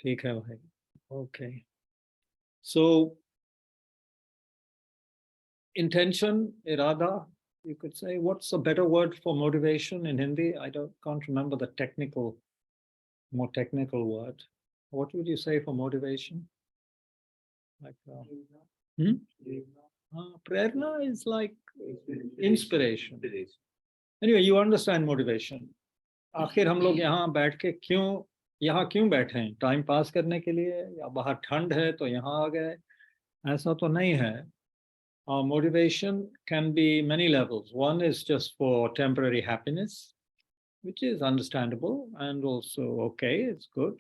ठीक है भाई. Okay. So, intention, irada, you could say. What's a better word for motivation in Hindi? Can't remember the more technical word. What would you say for motivation? Like, prerna is like inspiration. Anyway, you understand motivation. आखिर हम लोग यहाँ बैठ के क्यों बैठे हैं? Time pass करने के लिए, या बाहर ठंड है तो यहाँ आ गए? ऐसा तो नहीं है. Motivation can be many levels. One is just for temporary happiness, which is understandable and also okay, it's good.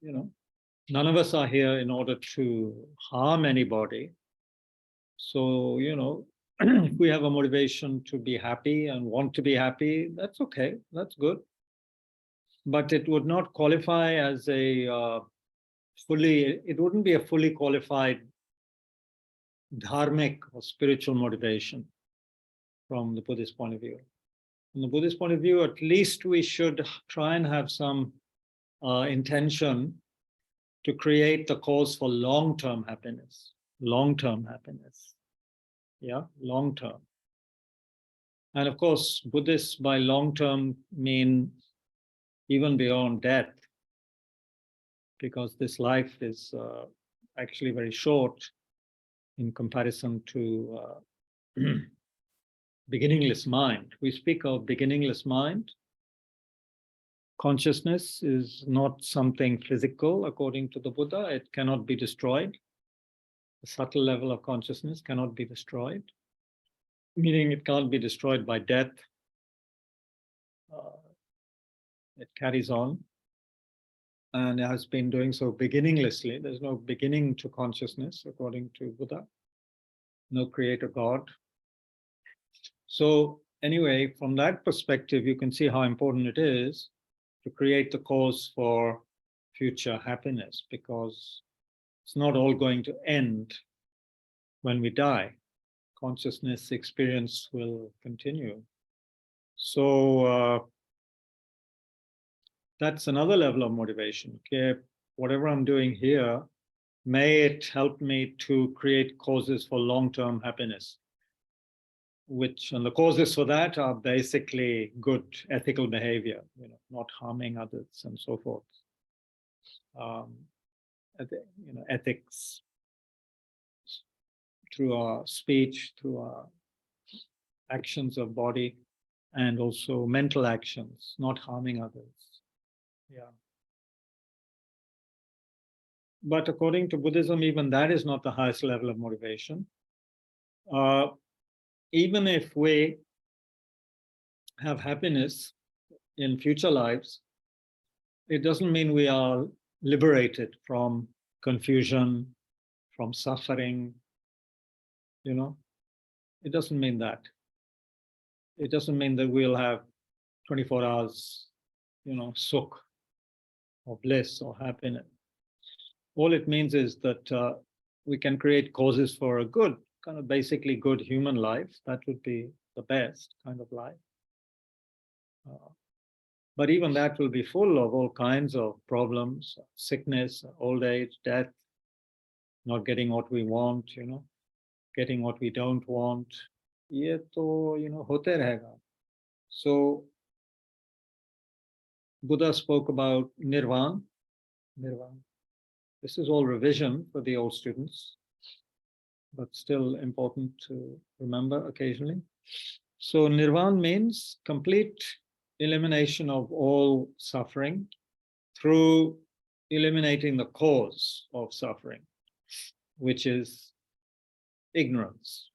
None of us are here in order to harm anybody. So, if we have a motivation to be happy and want to be happy, that's okay, that's good. But it would not qualify as it wouldn't be a fully qualified dharmic or spiritual motivation from the Buddhist point of view. From the Buddhist point of view, at least we should try and have some intention to create the cause for long-term happiness. Long-term happiness. Yeah, long-term. And of course, Buddhists by long-term mean even beyond death, because this life is actually very short in comparison to beginningless mind. We speak of beginningless mind. Consciousness is not something physical, according to the Buddha. It cannot be destroyed. The subtle level of consciousness cannot be destroyed, meaning it can't be destroyed by death. It carries on and has been doing so beginninglessly. There's no beginning to consciousness, according to Buddha. No creator God. So anyway, from that perspective, you can see how important it is to create the cause for future happiness, because it's not all going to end when we die. Consciousness experience will continue. So that's another level of motivation. Okay, whatever I'm doing here, may it help me to create causes for long-term happiness, and the causes for that are basically good ethical behavior, not harming others and so forth. Ethics through our speech, through our actions of body, and also mental actions, not harming others. Yeah. But according to Buddhism, even that is not the highest level of motivation. Even if we have happiness in future lives, it doesn't mean we are liberated from confusion, from suffering. It doesn't mean that. It doesn't mean that we'll have 24 hours, sukh or bliss or happiness. All it means is that we can create causes for a good, kind of basically good human life. That would be the best kind of life. But even that will be full of all kinds of problems, sickness, old age, death, not getting what we want, getting what we don't want. Ye to, hote rahega. So Buddha spoke about nirvana. This is all revision for the old students, but still important to remember occasionally. So nirvana means complete elimination of all suffering through eliminating the cause of suffering, which is ignorance,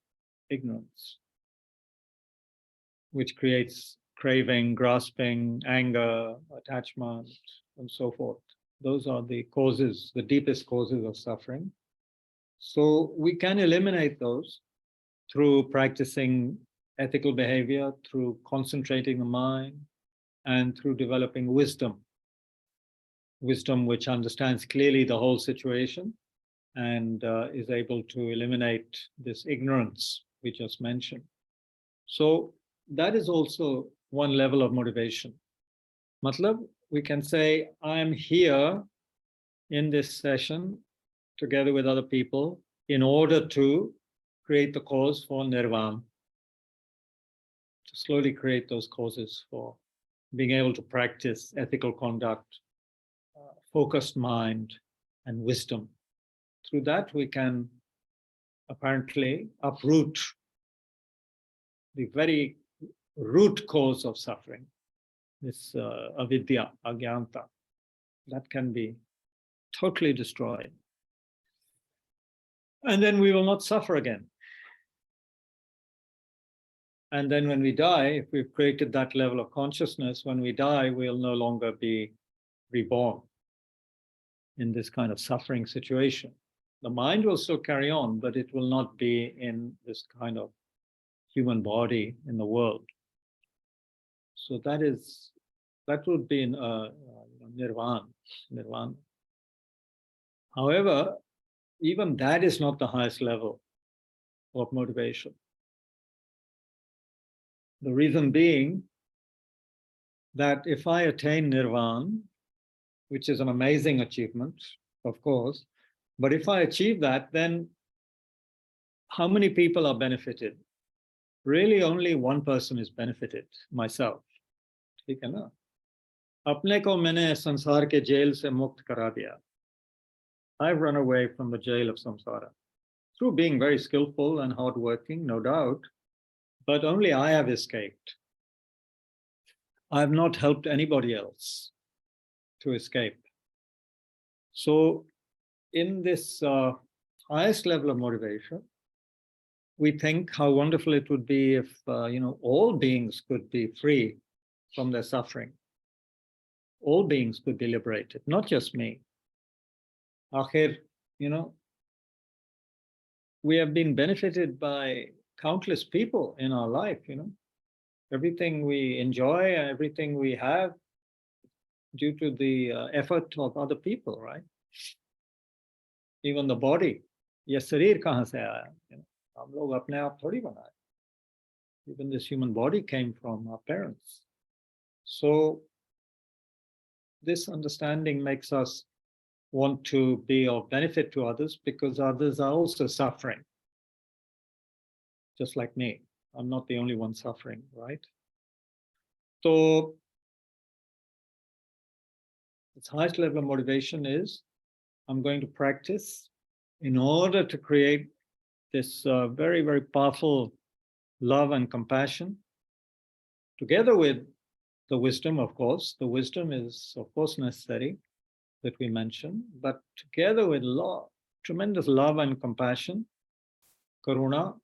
which creates craving, grasping, anger, attachment, and so forth. Those are the causes, the deepest causes of suffering. So we can eliminate those through practicing ethical behavior, through concentrating the mind, and through developing wisdom which understands clearly the whole situation and is able to eliminate this ignorance we just mentioned. So that is also one level of motivation. Matlab, we can say, I am here in this session together with other people in order to create the cause for nirvana, to slowly create those causes for being able to practice ethical conduct, focused mind, and wisdom. Through that, we can apparently uproot the very root cause of suffering, this avidya, agyanta, that can be totally destroyed. And then we will not suffer again. And then when we die, if we've created that level of consciousness, when we die, we'll no longer be reborn in this kind of suffering situation. The mind will still carry on, but it will not be in this kind of human body in the world. So that would be in nirvana. However, even that is not the highest level of motivation. The reason being that if I attain nirvana, which is an amazing achievement, of course, but if I achieve that, then how many people are benefited? Really, only one person is benefited, myself. ठीक है ना? अपने को मैंने संसार के jail से मुक्त करा दिया. I've run away from the jail of samsara through being very skillful and hardworking, no doubt, but only I have escaped. I have not helped anybody else to escape. So in this highest level of motivation, we think how wonderful it would be if all beings could be free from their suffering. All beings could be liberated, not just me. Akhir, we have been benefited by countless people in our life, everything we enjoy, everything we have, due to the effort of other people, right? Even the body, ये शरीर कहाँ से आया? हम लोग अपने आप थोड़ी बनाए. Even this human body came from our parents. So this understanding makes us want to be of benefit to others because others are also suffering, just like me. I'm not the only one suffering, right? So its highest level of motivation is I'm going to practice in order to create this very, very powerful love and compassion, together with the wisdom, of course. The wisdom is, of course, necessary that we mentioned, but together with tremendous love and compassion, karuna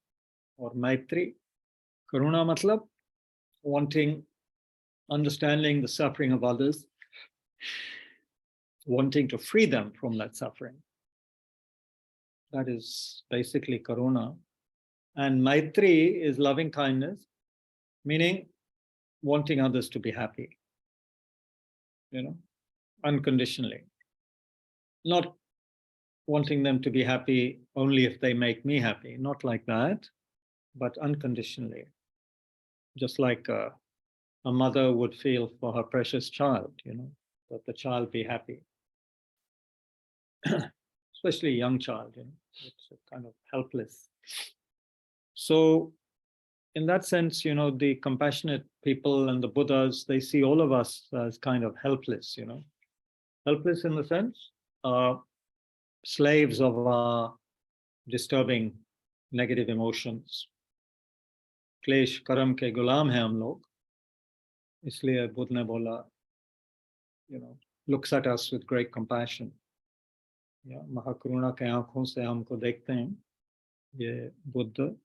or maitri. Karuna matlab understanding the suffering of others, wanting to free them from that suffering. That is basically karuna. And maitri is loving kindness, meaning wanting others to be happy, unconditionally. Not wanting them to be happy only if they make me happy, not like that, but unconditionally. Just like a mother would feel for her precious child, that the child be happy. Especially a young child, it's kind of helpless. So in that sense, the compassionate people and the Buddhas, they see all of us as kind of helpless, helpless in the sense, slaves of our disturbing negative emotions. क्लेश कर्म के गुलाम हैं हम लोग, इसलिए बुद्ध ने बोला, looks at us with great compassion. महाकरुणा के आंखों से हमको देखते हैं, ये Buddha.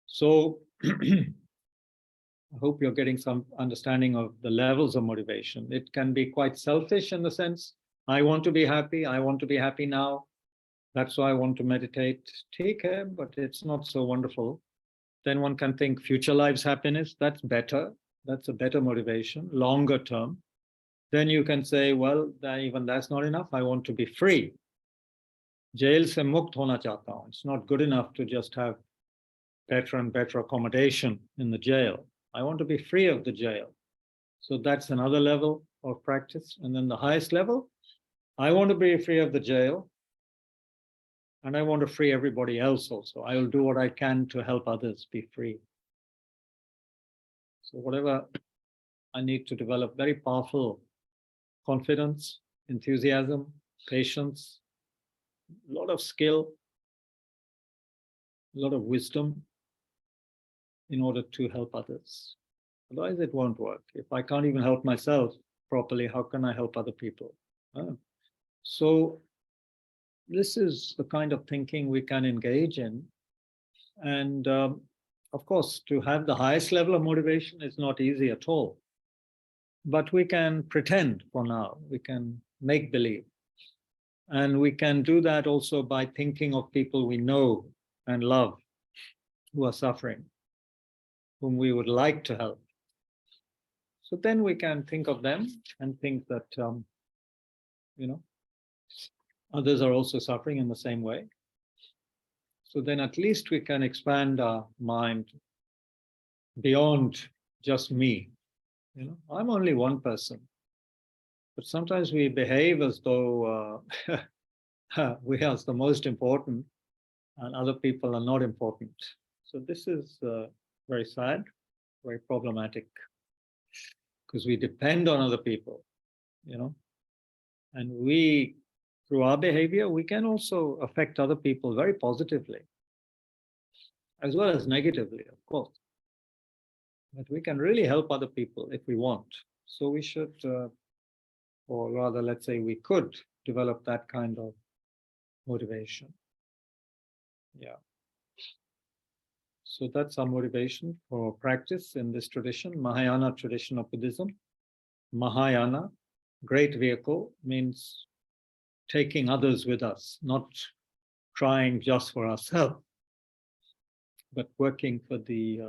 So I hope you're getting some understanding of the levels of motivation. It can be quite selfish in the sense, I want to be happy now. That's why I want to meditate. Take care, but it's not so wonderful. Then one can think future life's happiness, that's better. That's a better motivation, longer term. Then you can say, well, even that's not enough. I want to be free. Jail se mukt hona chahta hu. It's not good enough to just have better and better accommodation in the jail. I want to be free of the jail. So that's another level of practice. And then the highest level, I want to be free of the jail. And I want to free everybody else also. I will do what I can to help others be free. So whatever I need to develop, very powerful confidence, enthusiasm, patience, a lot of skill, a lot of wisdom in order to help others. Otherwise, it won't work. If I can't even help myself properly, how can I help other people? So this is the kind of thinking we can engage in. And of course, to have the highest level of motivation is not easy at all. But we can pretend for now. We can make believe. And we can do that also by thinking of people we know and love who are suffering, whom we would like to help. So then we can think of them and think that, others are also suffering in the same way. So then at least we can expand our mind beyond just me. I'm only one person. But sometimes we behave as though we are the most important and other people are not important. So this is very sad, very problematic, because we depend on other people, and we, through our behavior, we can also affect other people very positively, as well as negatively, of course. But we can really help other people if we want. So we should, or rather, let's say we could develop that kind of motivation. Yeah. So that's our motivation for practice in this tradition, Mahayana tradition of Buddhism. Mahayana, great vehicle, means taking others with us, not trying just for ourselves, but working for the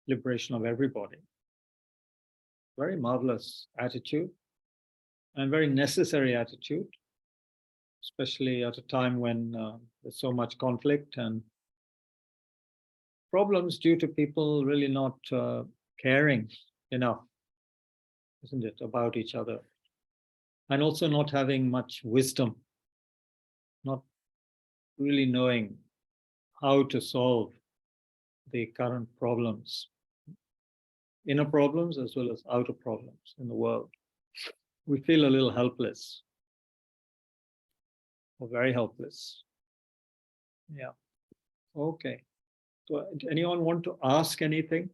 liberation of everybody. Very marvelous attitude and very necessary attitude, especially at a time when there's so much conflict and problems due to people really not caring enough, isn't it, about each other, and also not having much wisdom, not really knowing how to solve the current problems, inner problems as well as outer problems in the world. We feel a little helpless, or very helpless. Yeah. Okay. So anyone want to ask anything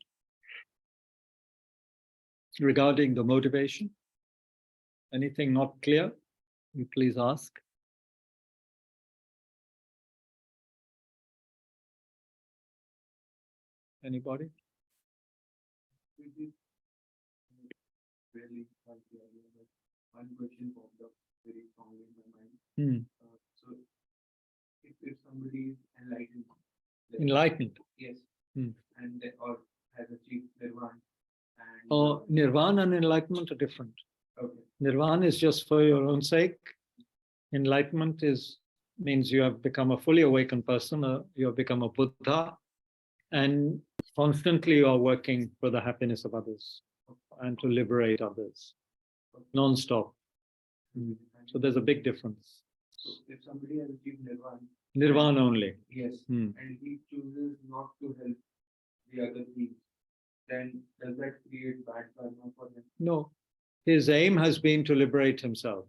regarding the motivation? Anything not clear? You please ask. Anybody? Really, one question popped up very strongly in my mind. So, if somebody is enlightened, Enlightened. yes, Hmm. and or has achieved nirvana, and Nirvana and enlightenment are different. okay, Nirvana is just for your own sake. Enlightenment means you have become a fully awakened person, you have become a Buddha, and constantly you are working for the happiness of others and to liberate others, non-stop. So there's a big difference. So if somebody has achieved Nirvana only. yes, and he chooses not to help the other beings, then does that create bad karma for him? No, his aim has been to liberate himself.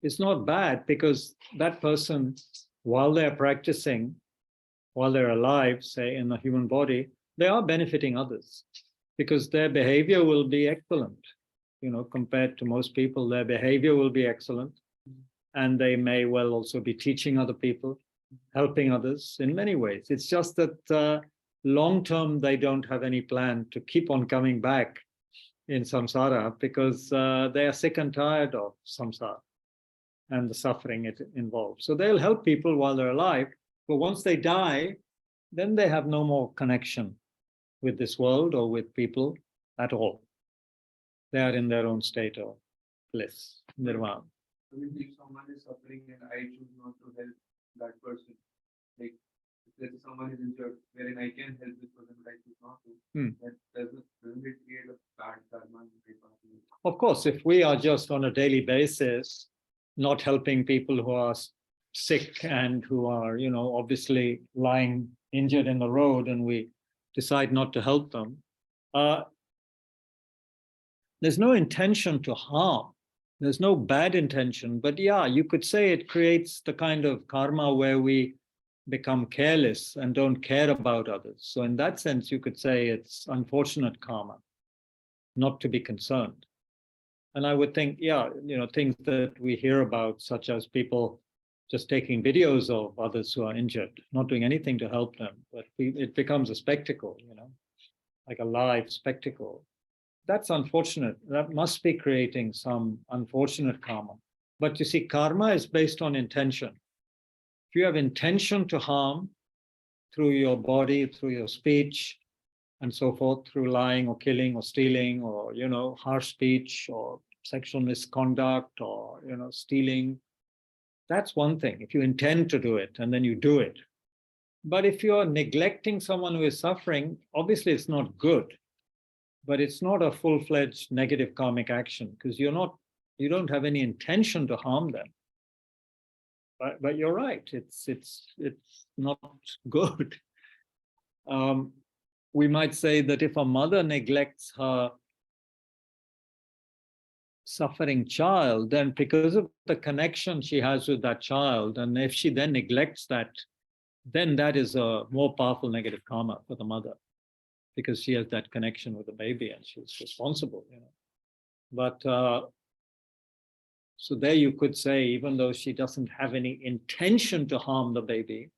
It's not bad, because that person, while they're practicing, while they're alive, say in a human body, they are benefiting others, because their behavior will be excellent. Compared to most people, their behavior will be excellent. And they may well also be teaching other people, helping others in many ways. It's just that long term, they don't have any plan to keep on coming back in samsara, because they are sick and tired of samsara and the suffering it involves. So they'll help people while they're alive, but once they die, then they have no more connection with this world or with people at all. They are in their own state of bliss, nirvana. I mean, if someone is suffering and I choose not to help that person, like if let's say someone is injured, wherein I can help this person, but I choose not to. That doesn't it create a bad karma? Of course, if we are just on a daily basis, not helping people who are sick and who are, obviously lying injured in the road, and we decide not to help them, there's no intention to harm. There's no bad intention, but yeah, you could say it creates the kind of karma where we become careless and don't care about others. So in that sense, you could say it's unfortunate karma, not to be concerned. And I would think, yeah, things that we hear about, such as people just taking videos of others who are injured, not doing anything to help them, but it becomes a spectacle, like a live spectacle. That's unfortunate. That must be creating some unfortunate karma. But you see, karma is based on intention. If you have intention to harm through your body, through your speech, and so forth, through lying or killing or stealing or, harsh speech or sexual misconduct or, stealing, that's one thing. If you intend to do it and then you do it. But if you're neglecting someone who is suffering, obviously it's not good. But it's not a full-fledged negative karmic action because you don't have any intention to harm them. But you're right, it's not good. We might say that if a mother neglects her suffering child, then because of the connection she has with that child, and if she then neglects that, then that is a more powerful negative karma for the mother, because she has that connection with the baby and she's responsible, But so there you could say, even though she doesn't have any intention to harm the baby,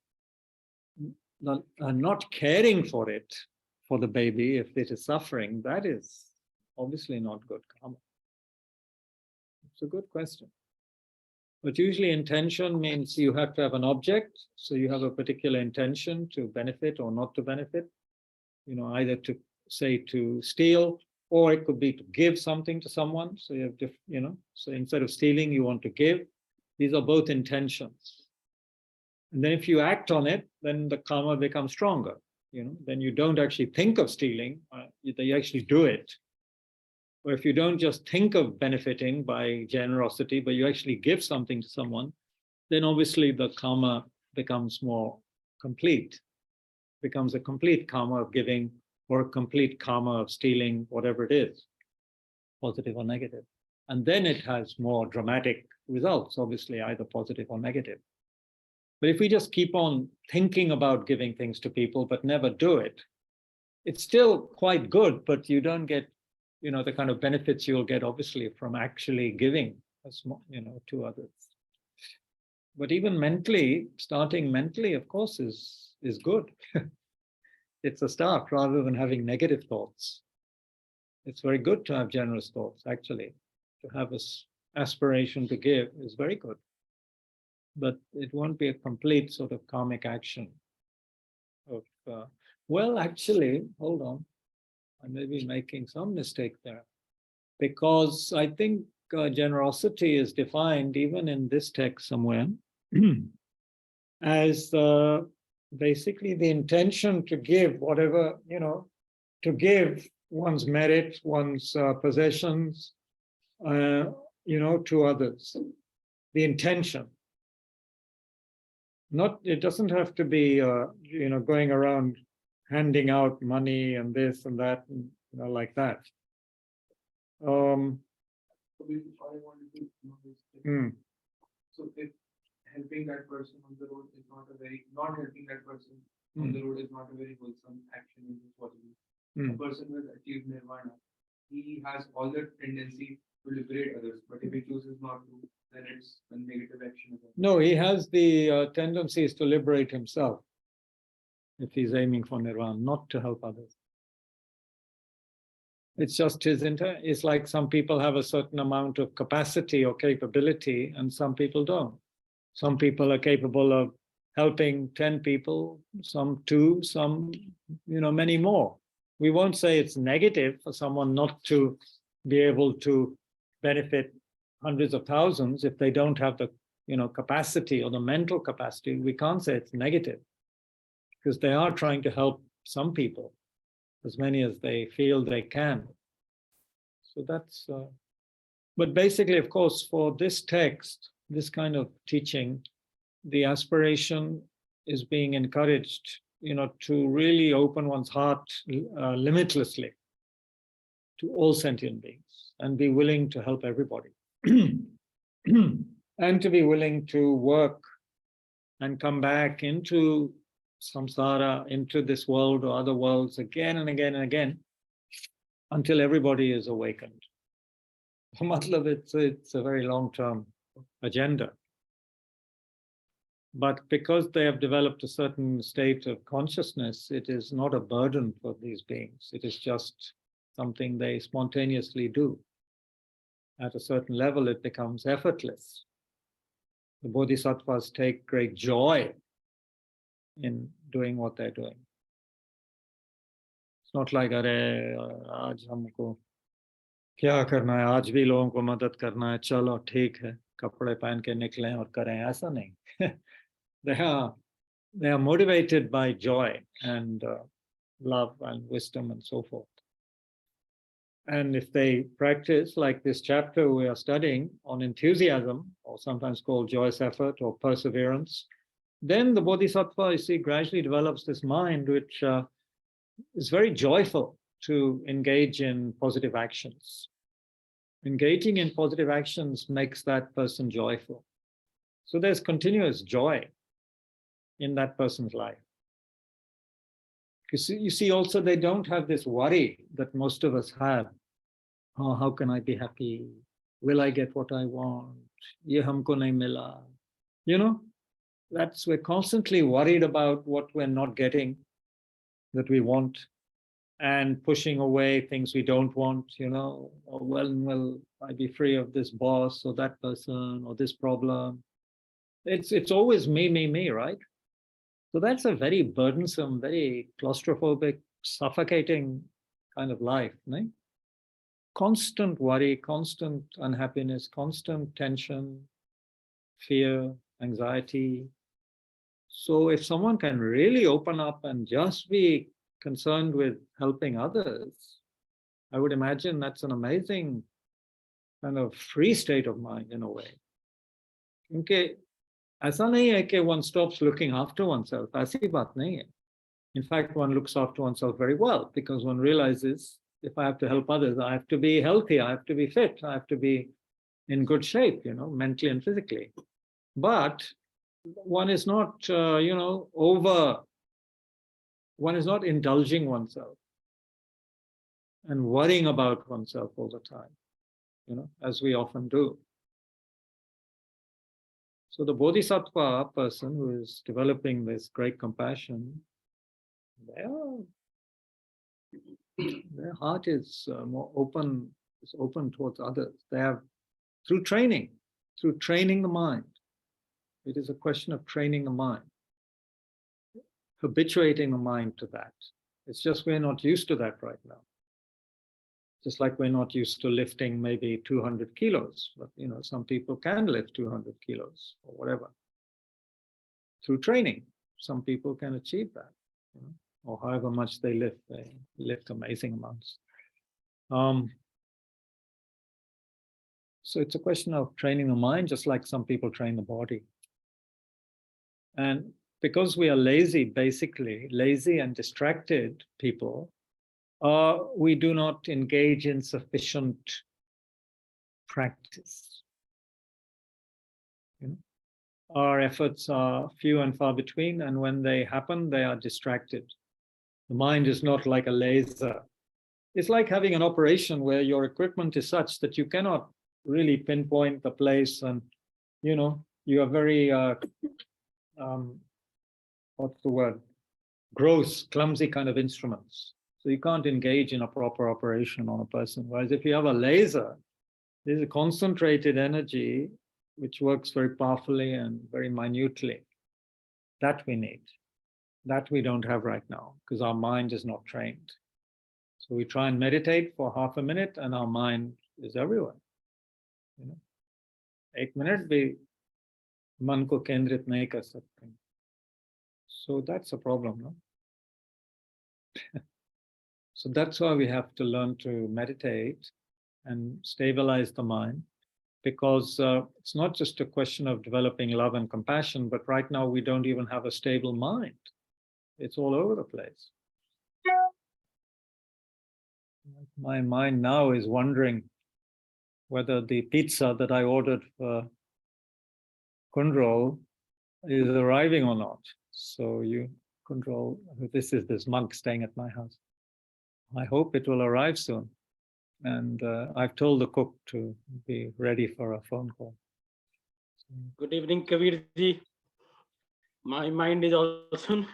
not caring for it, for the baby, if it is suffering, that is obviously not good karma. It's a good question. But usually intention means you have to have an object, so you have a particular intention to benefit or not to benefit. Either to say to steal, or it could be to give something to someone. So you have to, so instead of stealing, you want to give. These are both intentions. And then if you act on it, then the karma becomes stronger. Then you don't actually think of stealing, you actually do it. Or if you don't just think of benefiting by generosity, but you actually give something to someone, then obviously the karma becomes more complete. Becomes a complete karma of giving or a complete karma of stealing, whatever it is, positive or negative. And then it has more dramatic results, obviously, either positive or negative. But if we just keep on thinking about giving things to people but never do it, it's still quite good, but you don't get, the kind of benefits you'll get, obviously, from actually giving, to others. But even mentally, starting mentally, of course, is good. It's a start rather than having negative thoughts. It's very good to have generous thoughts, actually. To have this aspiration to give is very good. But it won't be a complete sort of karmic action. Well, actually, hold on. I may be making some mistake there. Because I think generosity is defined, even in this text somewhere, as basically the intention to give whatever, to give one's merit, one's possessions, to others. The intention. It doesn't have to be, going around handing out money and this and that, and, like that. So if helping that person on the road is not helping that person on the road is not a very wholesome action in this possible. A person who has achieved nirvana, he has all the tendency to liberate others, but if he chooses not to, then it's a negative action. No, he has the tendencies to liberate himself if he's aiming for nirvana, not to help others. It's just his intent. It's like some people have a certain amount of capacity or capability, and some people don't. Some people are capable of helping 10 people, some 2, some, many more. We won't say it's negative for someone not to be able to benefit hundreds of thousands if they don't have the, capacity or the mental capacity. We can't say it's negative. because they are trying to help some people, as many as they feel they can. So that's, but basically, of course, for this text, this kind of teaching, the aspiration is being encouraged, to really open one's heart limitlessly to all sentient beings and be willing to help everybody. And to be willing to work and come back into samsara, into this world or other worlds again and again and again, until everybody is awakened. It's a very long-term agenda. But because they have developed a certain state of consciousness, it is not a burden for these beings. It is just something they spontaneously do. At a certain level, it becomes effortless. The Bodhisattvas take great joy in doing what they're doing. It's not like, "Arey, aaj humko kya karna hai, aaj bhi logon ko madad karna hai, chalo theek hai, kapde pehen ke niklein aur karein," aisa nahi. They are motivated by joy and love and wisdom and so forth. And if they practice, like this chapter we are studying on enthusiasm, or sometimes called joyous effort or perseverance, then the Bodhisattva, you see, gradually develops this mind which is very joyful to engage in positive actions. Engaging in positive actions makes that person joyful. So there's continuous joy in that person's life. You see also, they don't have this worry that most of us have. Oh, how can I be happy? Will I get what I want? Ye humko nahi mila. We're constantly worried about what we're not getting that we want, and pushing away things we don't want, or when will I be free of this boss or that person or this problem? It's always me, right? So that's a very burdensome, very claustrophobic, suffocating kind of life, right? Constant worry, constant unhappiness, constant tension, fear, anxiety. So if someone can really open up and just be concerned with helping others, I would imagine that's an amazing kind of free state of mind in a way. Okay. ऐसा नहीं है कि one stops looking after oneself. ऐसी बात नहीं है. In fact, one looks after oneself very well, because one realizes, if I have to help others, I have to be healthy, I have to be fit, I have to be in good shape, mentally and physically. But one is not, one is not indulging oneself and worrying about oneself all the time, as we often do. So the Bodhisattva person who is developing this great compassion, their heart is more open, is open towards others. They have, through training the mind. It is a question of training the mind, habituating the mind to that. It's just we're not used to that right now. Just like we're not used to lifting maybe 200 kilos, but some people can lift 200 kilos or whatever. Through training, some people can achieve that, or however much they lift amazing amounts. So it's a question of training the mind, just like some people train the body. And because we are lazy, basically, lazy and distracted people, we do not engage in sufficient practice. Our efforts are few and far between, and when they happen, they are distracted. The mind is not like a laser. It's like having an operation where your equipment is such that you cannot really pinpoint the place, and you are very what's the word? Gross, clumsy kind of instruments. So you can't engage in a proper operation on a person. Whereas if you have a laser, there's a concentrated energy which works very powerfully and very minutely. That we need. That we don't have right now, because our mind is not trained. So we try and meditate for half a minute and our mind is everywhere. 1 minute bhi man ko kendrit nahi kar sakte. So that's a problem, no? So that's why we have to learn to meditate and stabilize the mind, because it's not just a question of developing love and compassion, but right now we don't even have a stable mind. It's all over the place. My mind now is wondering whether the pizza that I ordered for Kundrol is arriving or not. So you, Kundrol, this is this monk staying at my house. I hope it will arrive soon. And I've told the cook to be ready for a phone call. Good evening, Kabir ji. My mind is also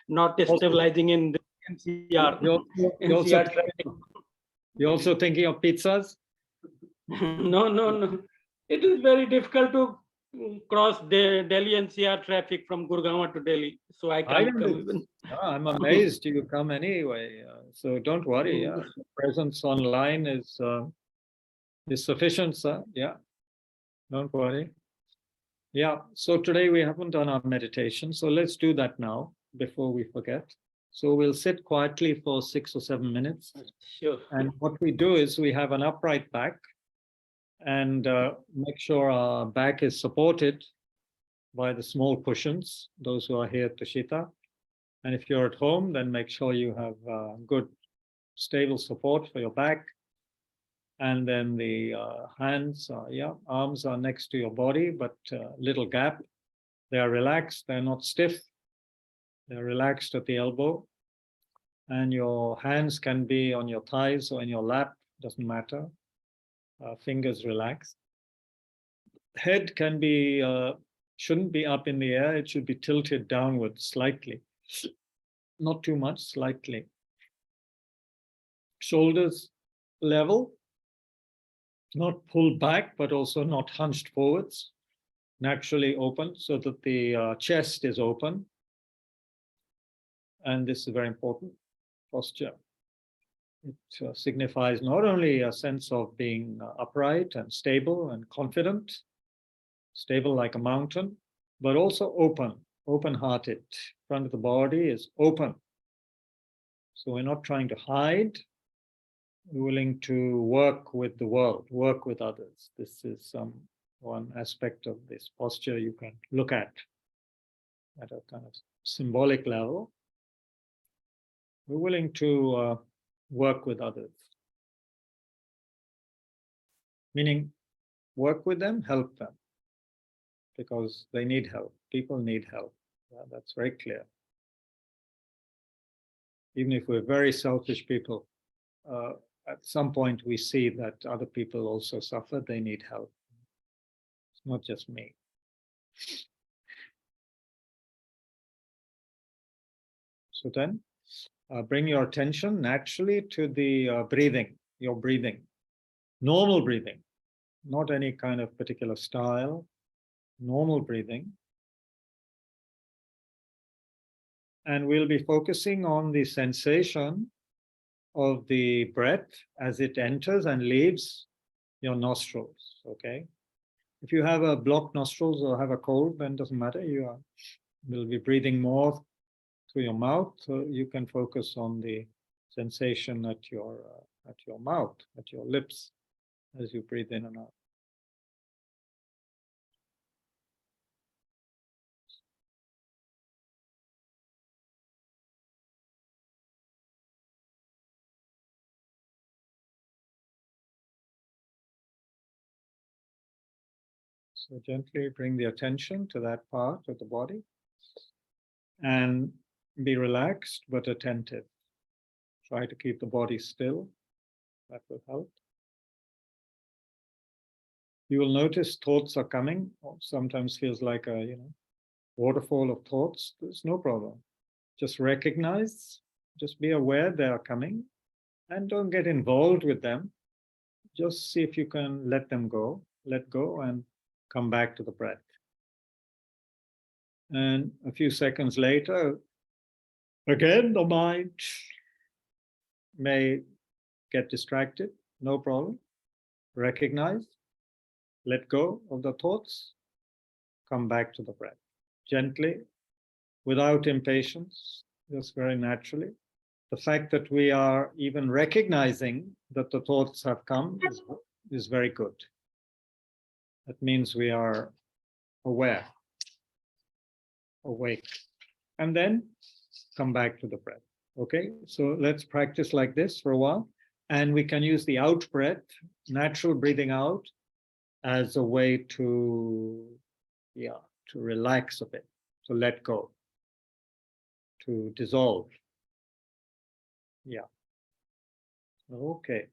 not stabilizing in the NCR. You're also thinking of pizzas? No. It is very difficult to cross the Delhi NCR traffic from Gurgaon to Delhi. So I can't come even. I'm amazed you come anyway. So don't worry. Presence online is sufficient, sir. Yeah, don't worry. Yeah, so today we haven't done our meditation. So let's do that now before we forget. So we'll sit quietly for 6 or 7 minutes. Sure. And what we do is we have an upright back and make sure our back is supported by the small cushions, those who are here at Tushita. And if you're at home, then make sure you have good, stable support for your back. And then the hands, arms are next to your body, but little gap. They are relaxed, they're not stiff. They're relaxed at the elbow. And your hands can be on your thighs or in your lap, doesn't matter. Fingers relaxed. Head can be, shouldn't be up in the air, it should be tilted downward slightly. Not too much, slightly. Shoulders level, not pulled back, but also not hunched forwards. Naturally open so that the chest is open. And this is very important posture. It signifies not only a sense of being upright and stable and confident, stable like a mountain, but also open, open-hearted. Front of the body is open. So we're not trying to hide. We're willing to work with the world, work with others. This is one aspect of this posture you can look at a kind of symbolic level. We're willing to work with others. Meaning, work with them, help them. Because they need help. People need help. Yeah, that's very clear. Even if we're very selfish people, at some point we see that other people also suffer, they need help. It's not just me. So then, bring your attention naturally to the breathing, your breathing. Normal breathing, not any kind of particular style, normal breathing. And we'll be focusing on the sensation of the breath as it enters and leaves your nostrils, okay? If you have a blocked nostrils or have a cold, then it doesn't matter. You will be breathing more through your mouth, so you can focus on the sensation at your mouth, at your lips, as you breathe in and out. So gently bring the attention to that part of the body and be relaxed but attentive. Try to keep the body still. That will help. You will notice thoughts are coming. Sometimes feels like a waterfall of thoughts. There's no problem. Just recognize, just be aware they are coming and don't get involved with them. Just see if you can let them go, let go and come back to the breath. And a few seconds later, again, the mind may get distracted, no problem. Recognize, let go of the thoughts, come back to the breath. Gently, without impatience, just very naturally. The fact that we are even recognizing that the thoughts have come is very good. That means we are aware, awake, and then come back to the breath. Okay, so let's practice like this for a while. And we can use the out breath, natural breathing out, as a way to, to relax a bit, to let go, to dissolve. Yeah. Okay.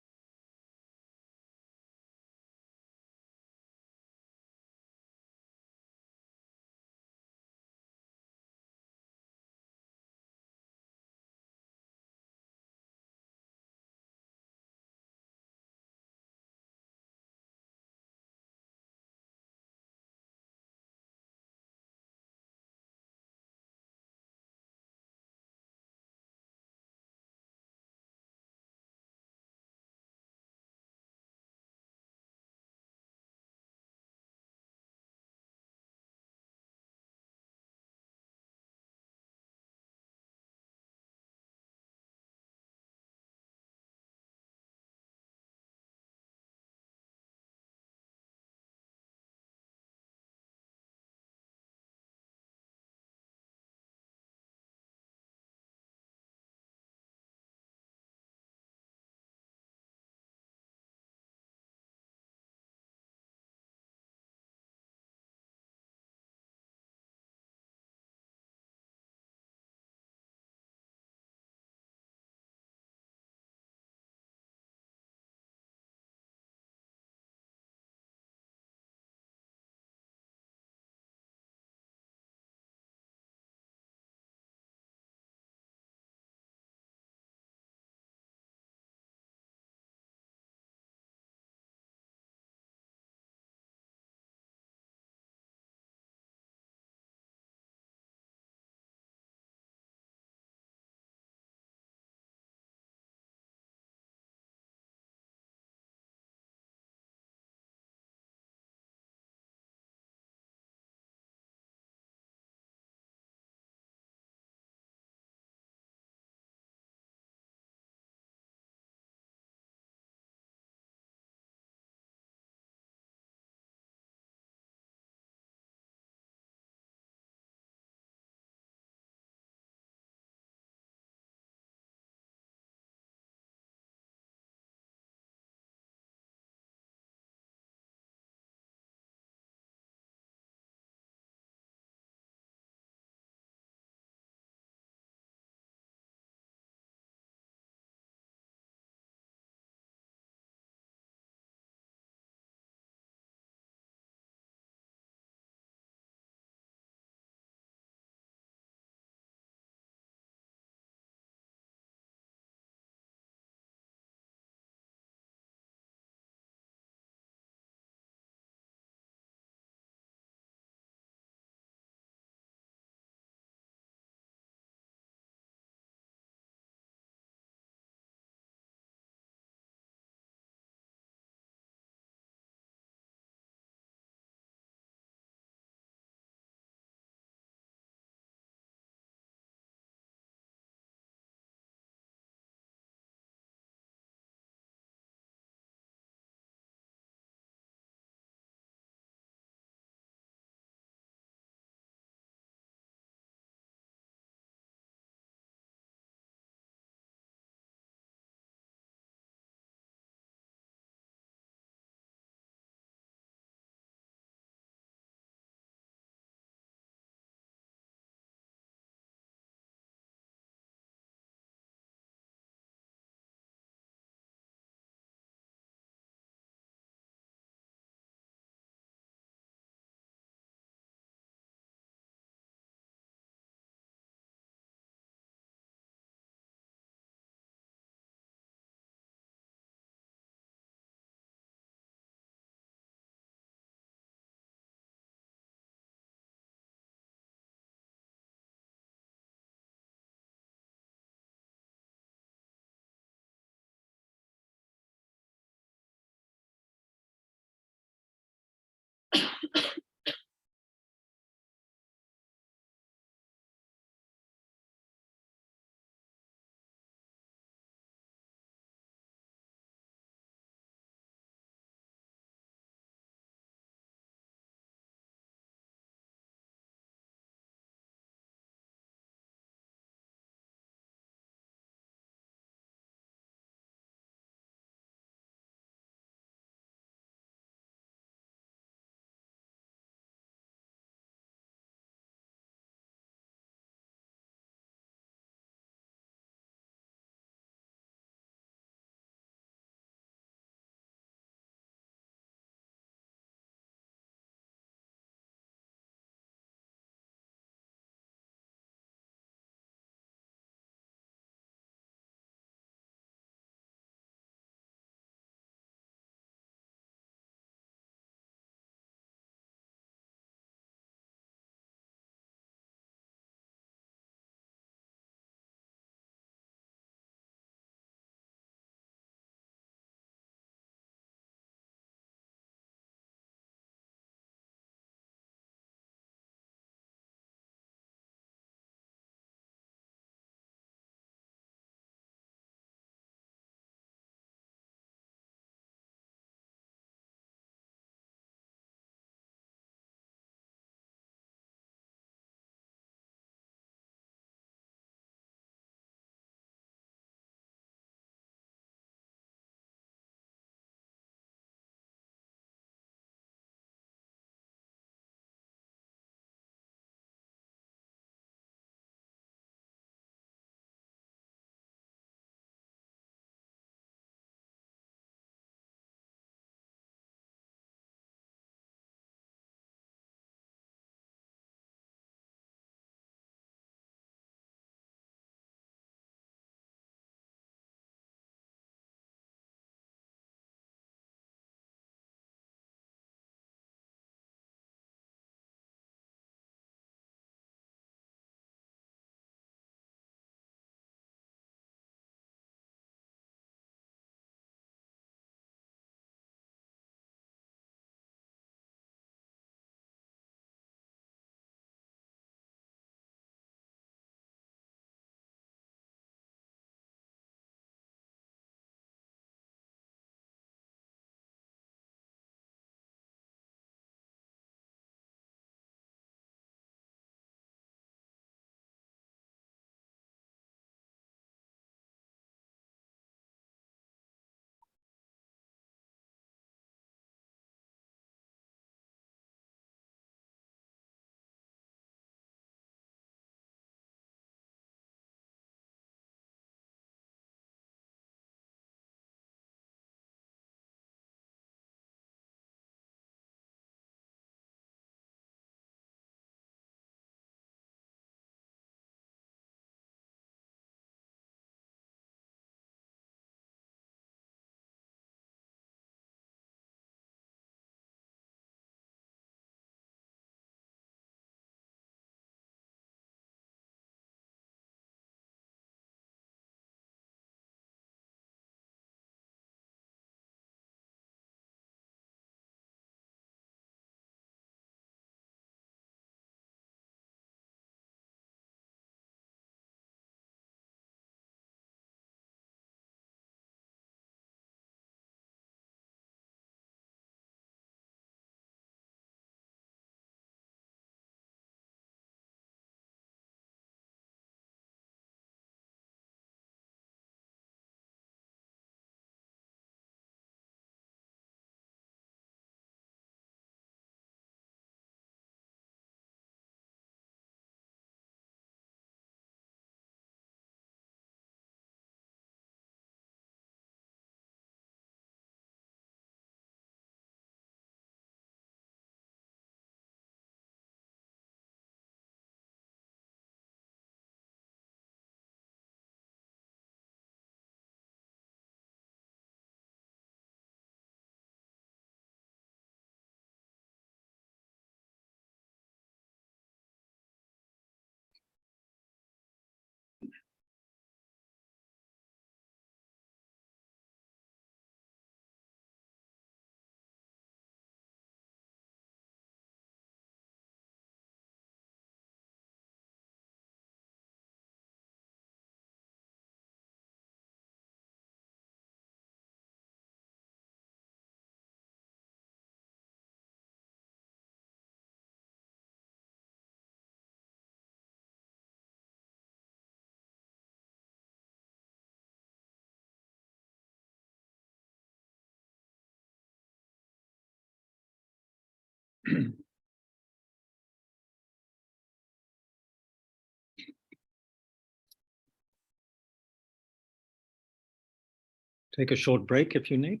Take a short break if you need.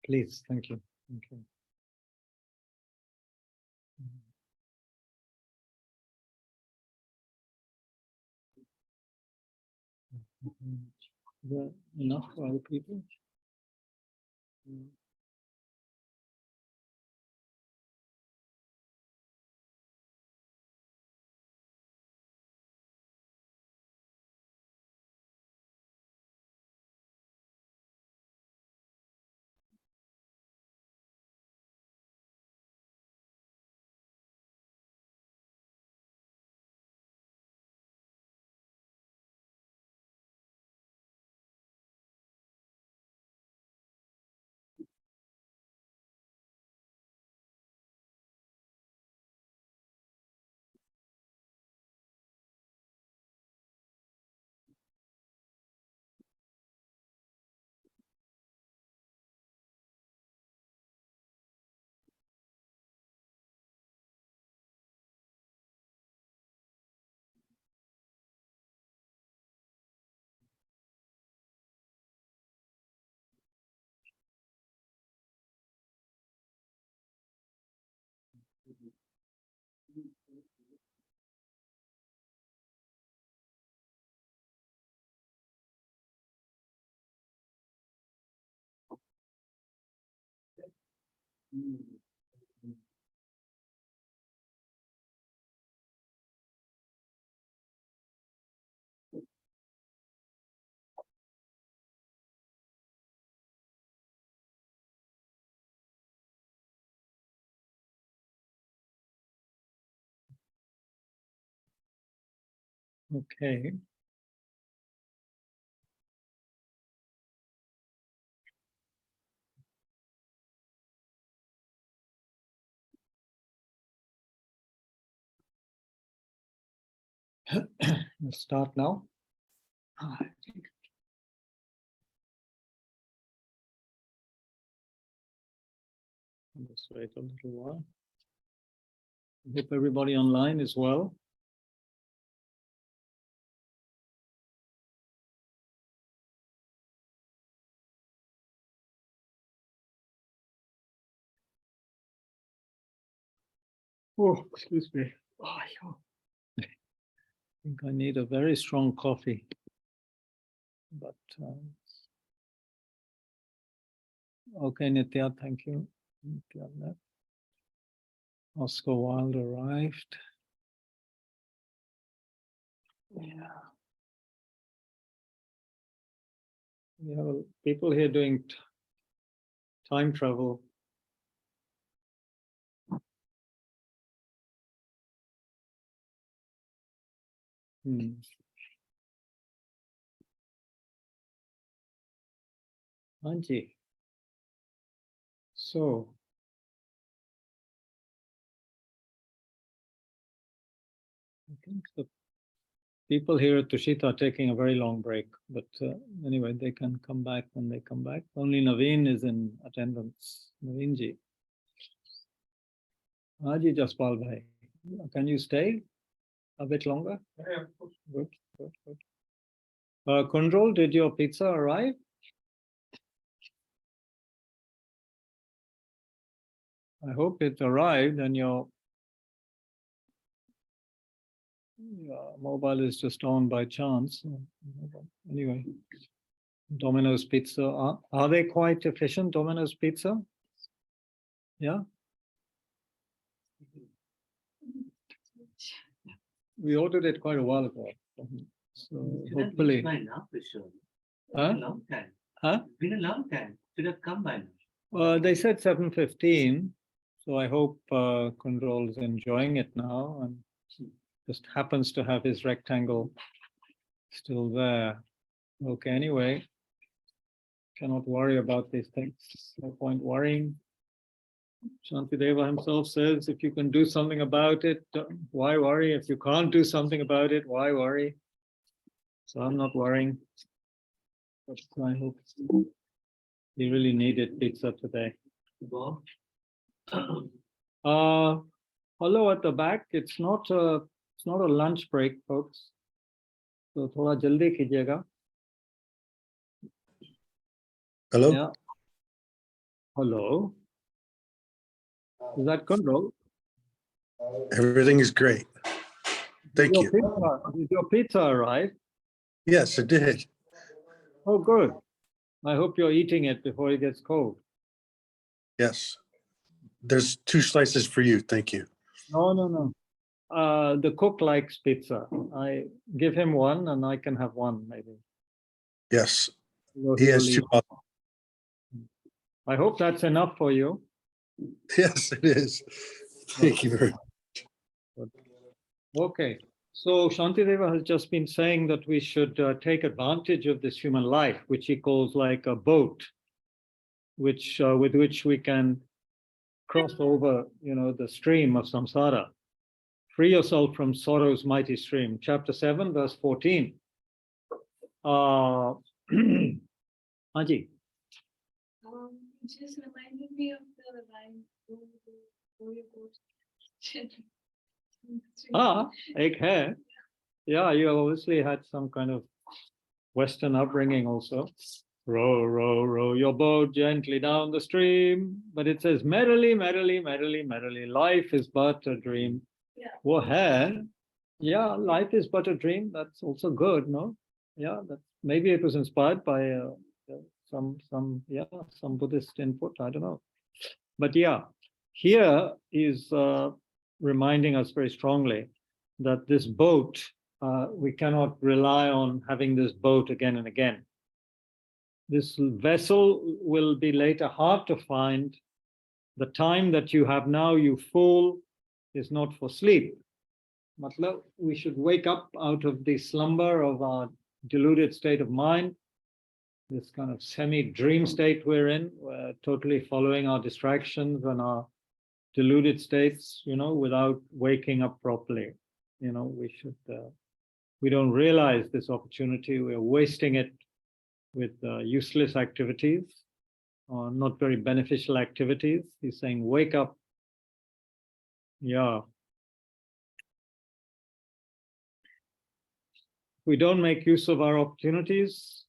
Please, thank you. Thank you. Is there enough for other people? Okay. Let's start now. Let's wait a little while. I hope everybody online is well. Oh, excuse me. Oh, I think I need a very strong coffee. But okay, Nitya, thank you. Nitya left. Oscar Wilde arrived. Yeah. We have people here doing time travel. Anji. So, I think the people here at Tushita are taking a very long break, but anyway, they can come back when they come back. Only Naveen is in attendance. Naveenji. Haji Jaspal Bhai, can you stay a bit longer? Yeah, of course. Good, good, good. Kundrol, did your pizza arrive? I hope it arrived and your mobile is just on by chance. Anyway, Domino's Pizza, are they quite efficient, Domino's Pizza? Yeah? We ordered it quite a while ago. So hopefully. By now, for sure. Huh? A long time. Huh? It's been a long time. Should have come by now. They said 7:15, so I hope Kundrol is enjoying it now and just happens to have his rectangle still there. Okay, anyway, cannot worry about these things. No point worrying. Shantideva himself says, if you can do something about it, why worry? If you can't do something about it, why worry? So I'm not worrying. But I hope he really needed pizza today. Bob? Hello at the back. It's not a lunch break, folks. So thoda jaldi kijiyega. Hello? Yeah. Hello. Is that Kundrol? Everything is great. Thank you. Did your pizza arrive? Yes, it did. Oh, good. I hope you're eating it before it gets cold. Yes. There's 2 slices for you. Thank you. No. The cook likes pizza. I give him one and I can have one maybe. Yes. So He has will 2. eat. I hope that's enough for you. Yes, it is. Thank you very much. Okay. So Shantideva has just been saying that we should take advantage of this human life, which he calls like a boat, which with which we can cross over, the stream of samsara. Free yourself from sorrow's mighty stream. Chapter 7, verse 14. Haji. It just reminded me of the line. Ek hai. Yeah, you obviously had some kind of Western upbringing also. Row, row, row your boat gently down the stream. But it says, merrily, merrily, merrily, merrily, life is but a dream. Yeah. Wo hai. Yeah, life is but a dream. That's also good, no? Yeah, maybe it was inspired by some Buddhist input. I don't know. But yeah, here is reminding us very strongly that this boat, we cannot rely on having this boat again and again. This vessel will be later hard to find. The time that you have now, you fool, is not for sleep. Matlab, we should wake up out of the slumber of our deluded state of mind, this kind of semi-dream state we're in, we're totally following our distractions and our deluded states, without waking up properly. We don't realize this opportunity. We're wasting it with useless activities or not very beneficial activities. He's saying, wake up. Yeah. We don't make use of our opportunities,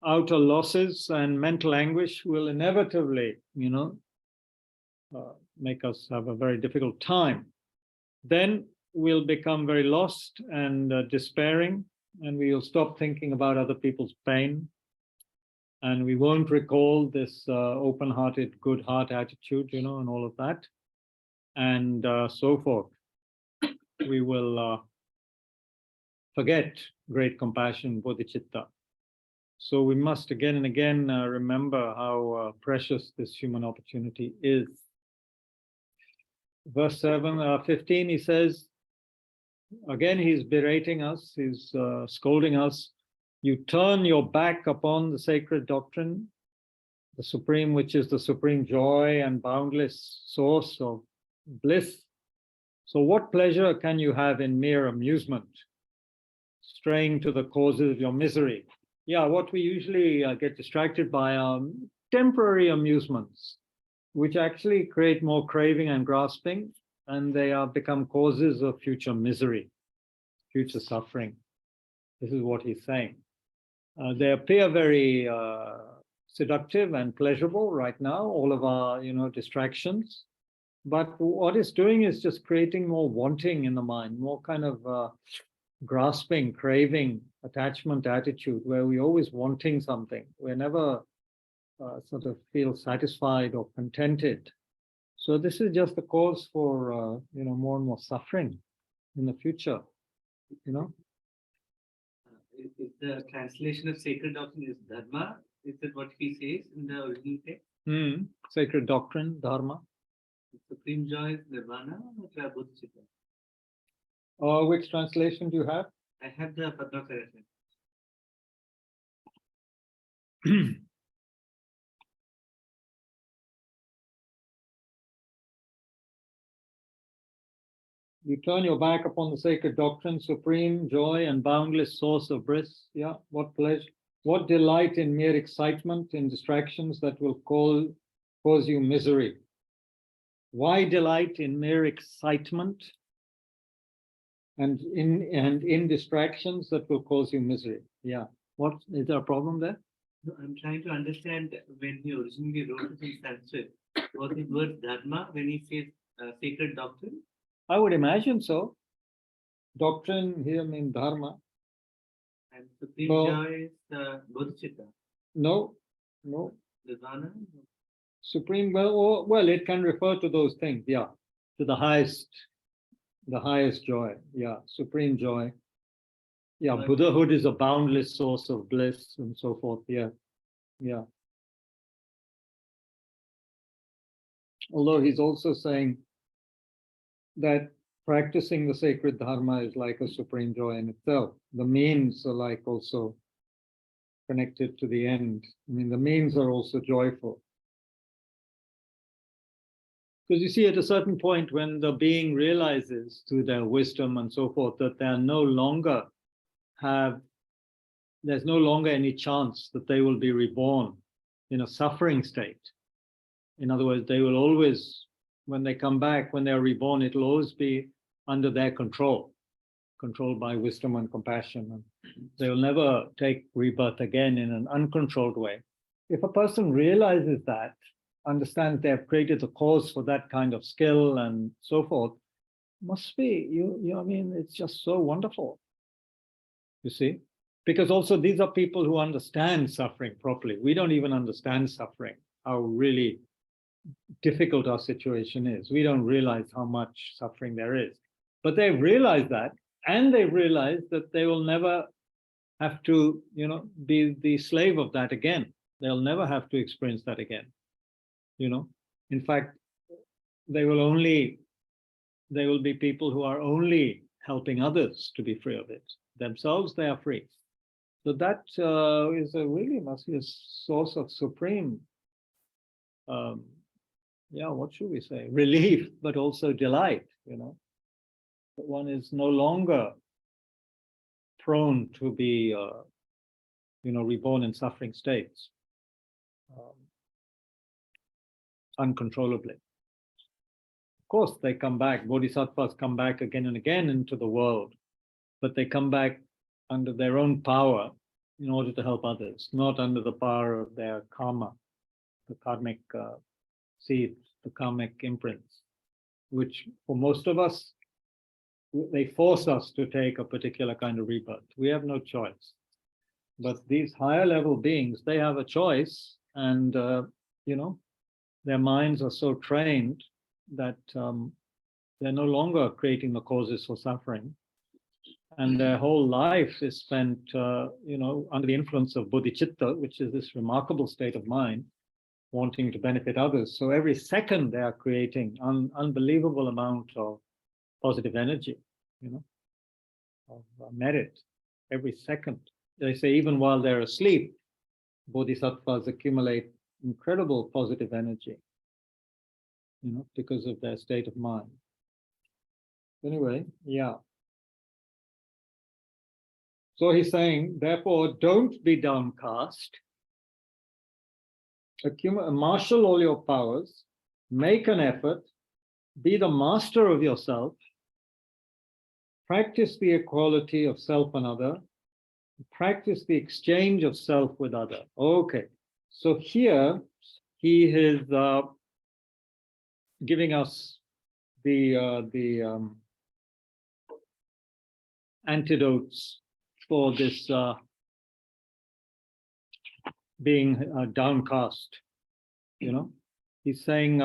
outer losses and mental anguish will inevitably, make us have a very difficult time. Then we'll become very lost and despairing, and we will stop thinking about other people's pain. And we won't recall this open-hearted, good heart attitude, and all of that. And so forth. We will forget great compassion, Bodhichitta. So we must again and again remember how precious this human opportunity is. Verse 15, he says, again, he's berating us, he's scolding us. You turn your back upon the sacred doctrine, the supreme, which is the supreme joy and boundless source of bliss. So what pleasure can you have in mere amusement, straying to the causes of your misery? Yeah, what we usually get distracted by are temporary amusements, which actually create more craving and grasping, and they become causes of future misery, future suffering. This is what he's saying. They appear very seductive and pleasurable right now, all of our, distractions. But what it's doing is just creating more wanting in the mind, more kind of grasping, craving, attachment attitude, where we're always wanting something. We're never sort of feel satisfied or contented. So this is just the cause for, more and more suffering in the future, is the translation of sacred doctrine is dharma? Is that what he says in the original text? Sacred doctrine, dharma. Supreme joy is nirvana or Bodhichitta? Which translation do you have? I have the Padmasarasana. You turn your back upon the sacred doctrine, supreme joy and boundless source of bliss. Yeah, what pleasure, what delight in mere excitement, in distractions that will cause you misery. Why delight in mere excitement and in distractions that will cause you misery? Yeah. What is there a problem there? No, I'm trying to understand when he originally wrote it in Sanskrit. Was the word dharma when he says sacred doctrine? I would imagine so. Doctrine here means dharma. And supreme No. joy is Bodhichitta. No. Nirvana? Supreme, well, it can refer to those things, yeah. To the highest joy, yeah. Supreme joy. Yeah, But- Buddhahood is a boundless source of bliss and so forth, yeah. Although he's also saying that practicing the sacred dharma is like a supreme joy in itself. The means are like also connected to the end. I mean, the means are also joyful. Because you see, at a certain point when the being realizes through their wisdom and so forth that there's no longer any chance that they will be reborn in a suffering state. In other words, they will always, when they come back, when they're reborn, it'll always be under their controlled by wisdom and compassion. And they will never take rebirth again in an uncontrolled way. If a person realizes that, understands they have created a cause for that kind of skill and so forth, must be, I mean, it's just so wonderful, you see? Because also these are people who understand suffering properly. We don't even understand suffering, how really difficult our situation is. We don't realize how much suffering there is. But they've realized that, and they've realized that they will never have to, be the slave of that again. They'll never have to experience that again. In fact, they will be people who are only helping others to be free of it. Themselves, they are free. So that must be a source of supreme, what should we say? Relief, but also delight, That one is no longer prone to be, reborn in suffering states. Uncontrollably. Of course, they come back. Bodhisattvas come back again and again into the world, but they come back under their own power in order to help others, not under the power of their karma, the karmic seeds, the karmic imprints, which for most of us, they force us to take a particular kind of rebirth. We have no choice. But these higher level beings, they have a choice, and their minds are so trained that they're no longer creating the causes for suffering. And their whole life is spent, under the influence of Bodhichitta, which is this remarkable state of mind, wanting to benefit others. So every second they are creating an unbelievable amount of positive energy, of merit. Every second. They say even while they're asleep, bodhisattvas accumulate incredible positive energy, because of their state of mind. Anyway, yeah. So he's saying, therefore, don't be downcast. Marshal all your powers, make an effort, be the master of yourself, practice the equality of self and other, practice the exchange of self with other. Okay, so here he is giving us the antidotes for this being downcast. He's saying,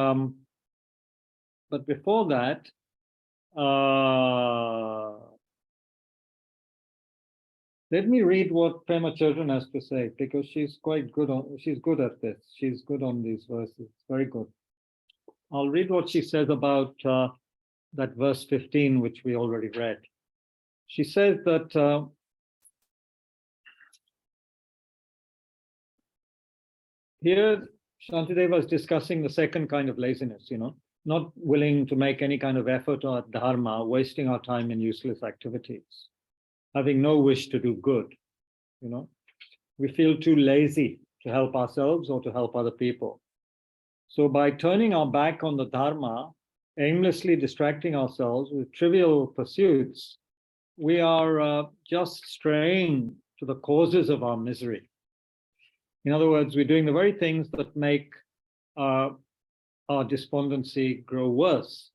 but before that, Let me read what Pema Children has to say, because she's quite good she's good at this. She's good on these verses, very good. I'll read what she says about that verse 15, which we already read. She says that here Shantideva is discussing the second kind of laziness, not willing to make any kind of effort or dharma, wasting our time in useless activities, having no wish to do good. We feel too lazy to help ourselves or to help other people. So by turning our back on the dharma, aimlessly distracting ourselves with trivial pursuits, we are just straying to the causes of our misery. In other words, we're doing the very things that make our despondency grow worse.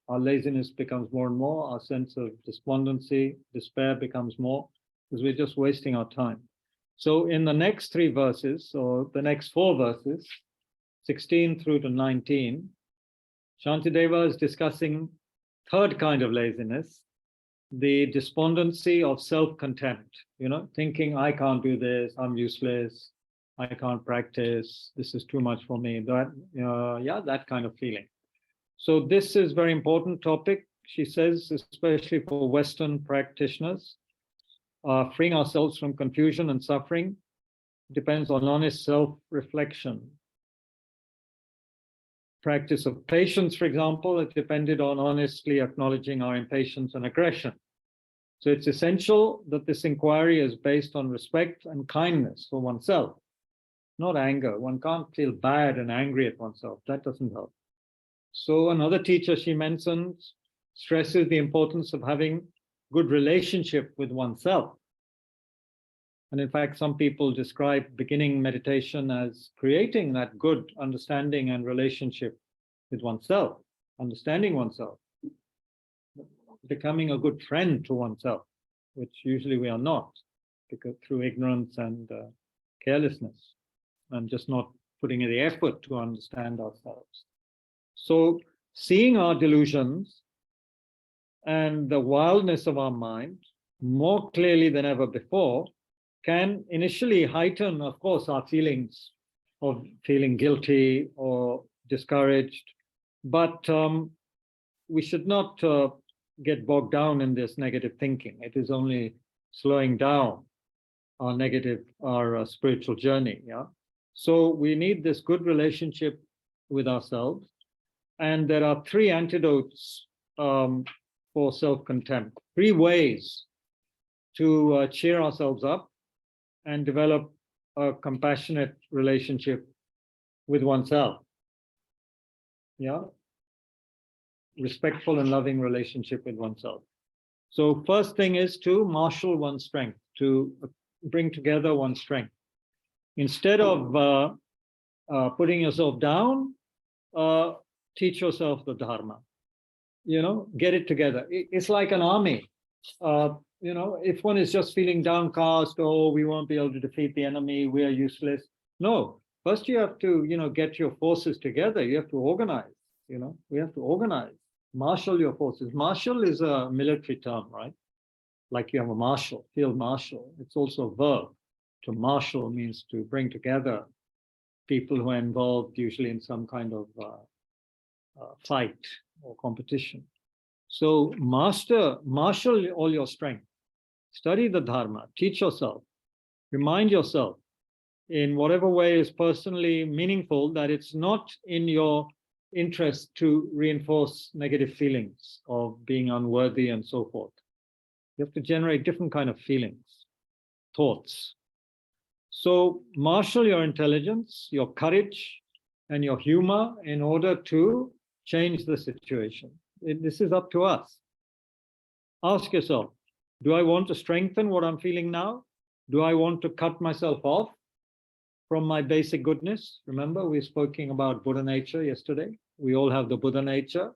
Our laziness becomes more and more, our sense of despondency, despair becomes more, because we're just wasting our time. So in the next 3 verses, or the next 4 verses, 16 through to 19, Shantideva is discussing third kind of laziness, the despondency of self-contempt, thinking I can't do this, I'm useless, I can't practice, this is too much for me, that kind of feeling. So this is very important topic, she says, especially for Western practitioners. Freeing ourselves from confusion and suffering depends on honest self-reflection. Practice of patience, for example, it depended on honestly acknowledging our impatience and aggression. So it's essential that this inquiry is based on respect and kindness for oneself, not anger. One can't feel bad and angry at oneself. That doesn't help. So another teacher she mentions stresses the importance of having good relationship with oneself. And in fact, some people describe beginning meditation as creating that good understanding and relationship with oneself, understanding oneself, becoming a good friend to oneself, which usually we are not, because through ignorance and carelessness, and just not putting in the effort to understand ourselves. So seeing our delusions and the wildness of our mind more clearly than ever before can initially heighten, of course, our feelings of feeling guilty or discouraged, but we should not get bogged down in this negative thinking. It is only slowing down our spiritual journey. So we need this good relationship with ourselves. And there are 3 antidotes for self-contempt, 3 ways to cheer ourselves up and develop a compassionate relationship with oneself. Respectful and loving relationship with oneself. So first thing is to marshal one's strength, to bring together one's strength. Instead of putting yourself down, teach yourself the Dharma. Get it together. It's like an army. If one is just feeling downcast, oh, we won't be able to defeat the enemy, we are useless. No, first you have to, get your forces together. You have to organize, we have to organize, marshal your forces. Marshal is a military term, right? Like you have a marshal, field marshal. It's also a verb. To marshal means to bring together people who are involved usually in some kind of fight or competition. So marshal all your strength. Study the Dharma, teach yourself, remind yourself in whatever way is personally meaningful that it's not in your interest to reinforce negative feelings of being unworthy and so forth. You have to generate different kind of feelings, thoughts. So marshal your intelligence, your courage, and your humor in order to change the situation. This is up to us. Ask yourself, do I want to strengthen what I'm feeling now? Do I want to cut myself off from my basic goodness? Remember, we were speaking about Buddha nature yesterday. We all have the Buddha nature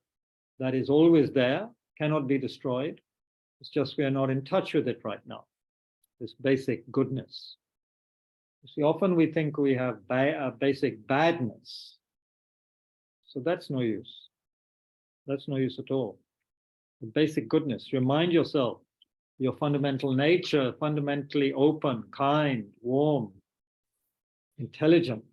that is always there, cannot be destroyed. It's just we are not in touch with it right now, this basic goodness. You see, often we think we have basic badness. So that's no use. That's no use at all. The basic goodness. Remind yourself your fundamental nature, fundamentally open, kind, warm, intelligent.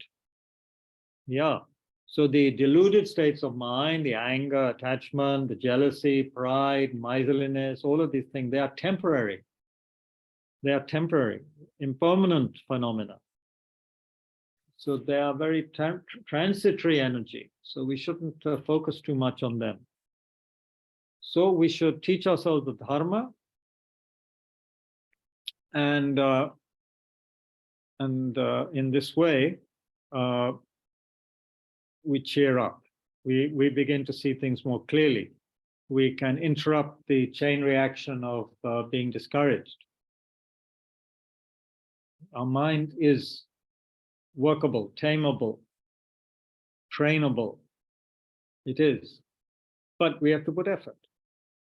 Yeah. So the deluded states of mind, the anger, attachment, the jealousy, pride, miserliness, all of these things, they are temporary. They are temporary, impermanent phenomena. So they are very transitory energy. So we shouldn't focus too much on them. So we should teach ourselves the dharma, and in this way, we cheer up. We begin to see things more clearly. We can interrupt the chain reaction of being discouraged. Our mind is workable, tameable, trainable. It is. But we have to put effort.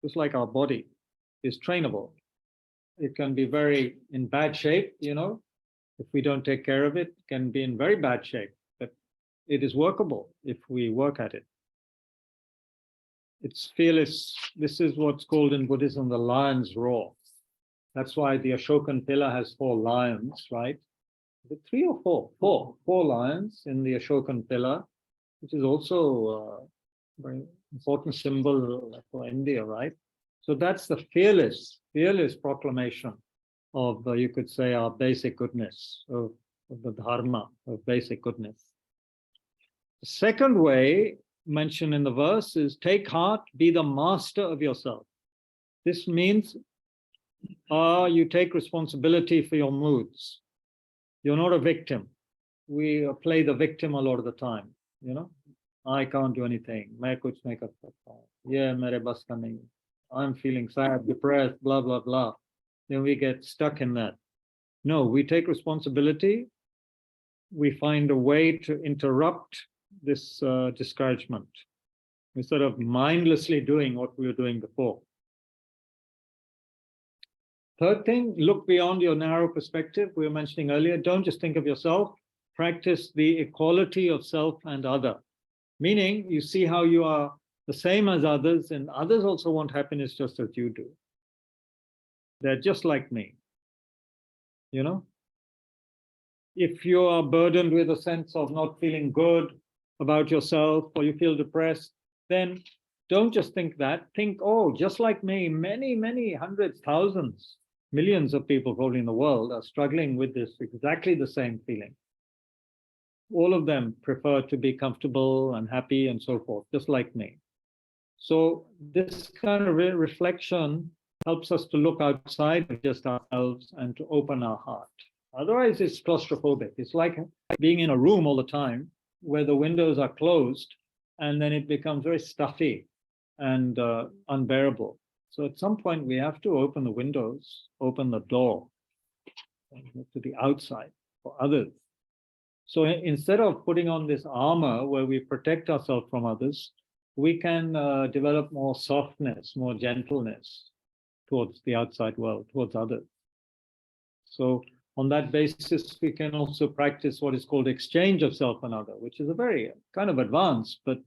Just like our body is trainable. It can be very in bad shape, you know. If we don't take care of it, it can be in very bad shape. But it is workable if we work at it. It's fearless. This is what's called in Buddhism the lion's roar. That's why the Ashokan pillar has 4 lions, right? Is it 3 or 4? 4. 4 lions in the Ashokan pillar, which is also a very important symbol for India, right? So that's the fearless proclamation of, you could say, our basic goodness, of the dharma, of basic goodness. The second way mentioned in the verse is take heart, be the master of yourself. This means you take responsibility for your moods. You're not a victim. We play the victim a lot of the time, you know. I can't do anything. Main kuch nahi kar sakta. Yeah, mere bas ka nahi. I'm feeling sad, depressed, blah, blah, blah. Then we get stuck in that. No, we take responsibility. We find a way to interrupt this discouragement instead of mindlessly doing what we were doing before. Third thing, look beyond your narrow perspective. We were mentioning earlier, don't just think of yourself. Practice the equality of self and other. Meaning, you see how you are the same as others, and others also want happiness just as you do. They're just like me. You know? If you are burdened with a sense of not feeling good about yourself, or you feel depressed, then don't just think that. Think, oh, just like me, many, many hundreds, thousands, millions of people probably in the world are struggling with this, exactly the same feeling. All of them prefer to be comfortable and happy and so forth, just like me. So this kind of reflection helps us to look outside of just ourselves and to open our heart. Otherwise, it's claustrophobic. It's like being in a room all the time where the windows are closed, and then it becomes very stuffy and unbearable. So at some point, we have to open the windows, open the door to the outside for others. So instead of putting on this armor where we protect ourselves from others, we can develop more softness, more gentleness towards the outside world, towards others. So on that basis, we can also practice what is called exchange of self and other, which is a very kind of advanced but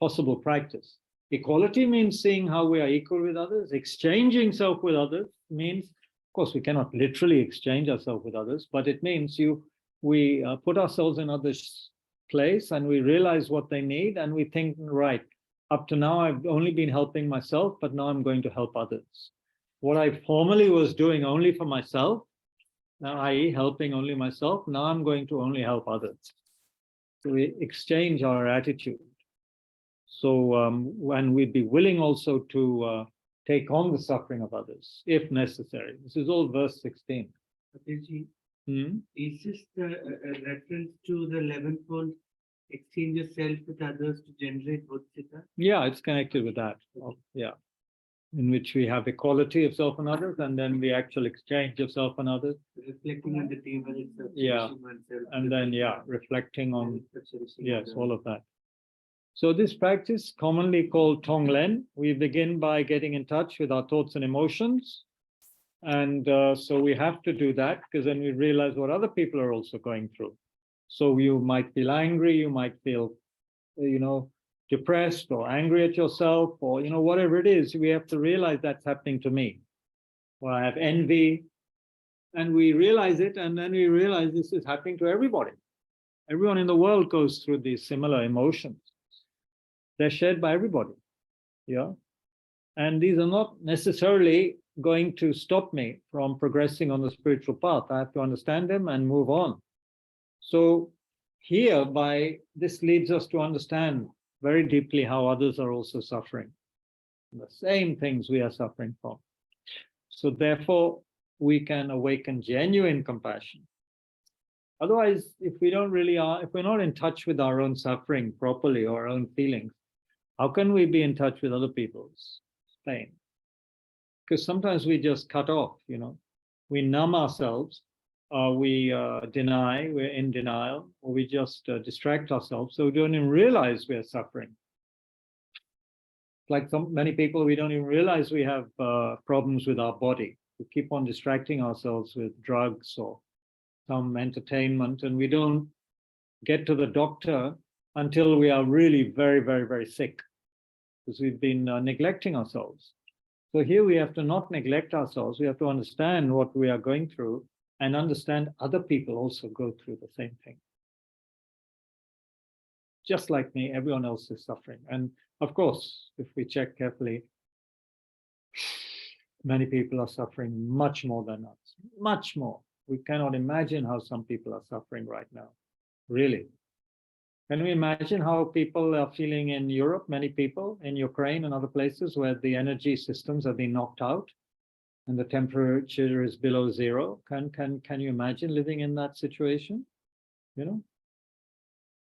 possible practice. Equality means seeing how we are equal with others. Exchanging self with others means, of course, we cannot literally exchange ourselves with others, but it means we put ourselves in others' place and we realize what they need, and we think, right, up to now I've only been helping myself, but now I'm going to help others. What I formerly was doing only for myself, i.e. helping only myself, now I'm going to only help others. So we exchange our attitude. So when we'd be willing also to take on the suffering of others, if necessary. This is all verse 16. Is this the reference to the 11-fold exchange of self with others to generate Bodhichitta? Yeah, it's connected with that. Yeah. In which we have equality of self and others, and then the actual exchange of self and others. Reflecting on the table itself. Yeah. And then, reflecting on, yes, all of that. So this practice, commonly called Tonglen, we begin by getting in touch with our thoughts and emotions. And so we have to do that, because then we realize what other people are also going through. So you might feel angry, you might feel, depressed or angry at yourself, or, whatever it is, we have to realize that's happening to me. or I have envy. And we realize it, and then we realize this is happening to everybody. Everyone in the world goes through these similar emotions. They're shared by everybody. Yeah. And these are not necessarily going to stop me from progressing on the spiritual path. I have to understand them and move on. So here, this leads us to understand very deeply how others are also suffering. The same things we are suffering from. So therefore, we can awaken genuine compassion. Otherwise, if we're not in touch with our own suffering properly or our own feelings, how can we be in touch with other people's pain? Because sometimes we just cut off, we numb ourselves, we deny, we're in denial, or we just distract ourselves, so we don't even realize we're suffering. Like many people, we don't even realize we have problems with our body. We keep on distracting ourselves with drugs or some entertainment, and we don't get to the doctor until we are really very, very, very sick, because we've been neglecting ourselves. So here we have to not neglect ourselves. We have to understand what we are going through and understand other people also go through the same thing. Just like me, everyone else is suffering. And of course, if we check carefully, many people are suffering much more than us, much more. We cannot imagine how some people are suffering right now, really. Can we imagine how people are feeling in Europe, many people in Ukraine and other places where the energy systems have been knocked out and the temperature is below zero? Can you imagine living in that situation?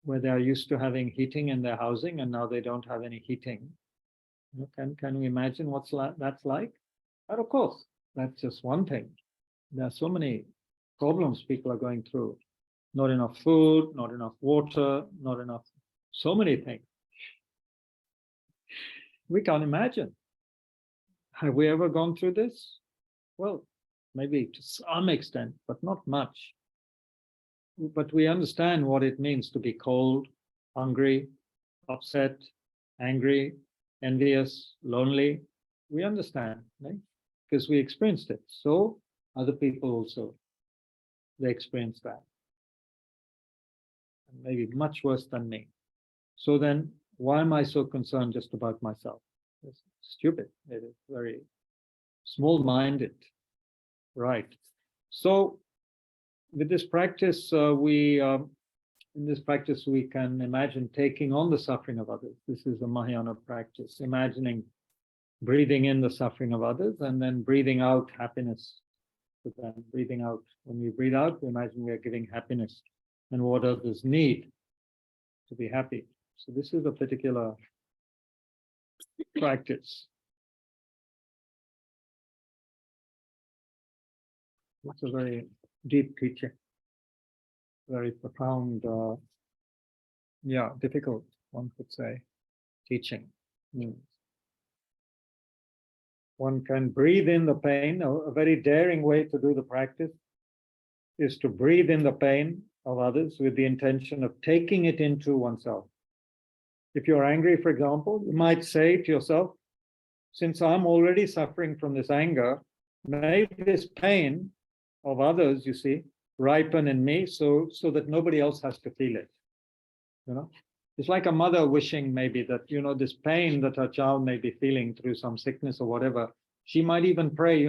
Where they are used to having heating in their housing and now they don't have any heating. Can we imagine that's like? But of course, that's just one thing. There are so many problems people are going through. Not enough food, not enough water, not enough, so many things. We can't imagine. Have we ever gone through this? Well, maybe to some extent, but not much. But we understand what it means to be cold, hungry, upset, angry, envious, lonely. We understand, right? Because we experienced it. So other people also, they experience that. Maybe much worse than me. So then why am I so concerned just about myself? It's stupid. It is very small-minded. Right. So with this practice, in this practice, we can imagine taking on the suffering of others. This is a Mahayana practice, imagining breathing in the suffering of others and then breathing out happiness to them. Breathing out. When we breathe out, we imagine we are giving happiness and what others need to be happy. So this is a particular practice. It's a very deep teaching, very profound, difficult, one could say, teaching. One can breathe in the pain. A very daring way to do the practice is to breathe in the pain of others with the intention of taking it into oneself. If you're angry, for example, you might say to yourself, since I'm already suffering from this anger, may this pain of others, you see, ripen in me so that nobody else has to feel it. It's like a mother wishing maybe that, this pain that her child may be feeling through some sickness or whatever, she might even pray,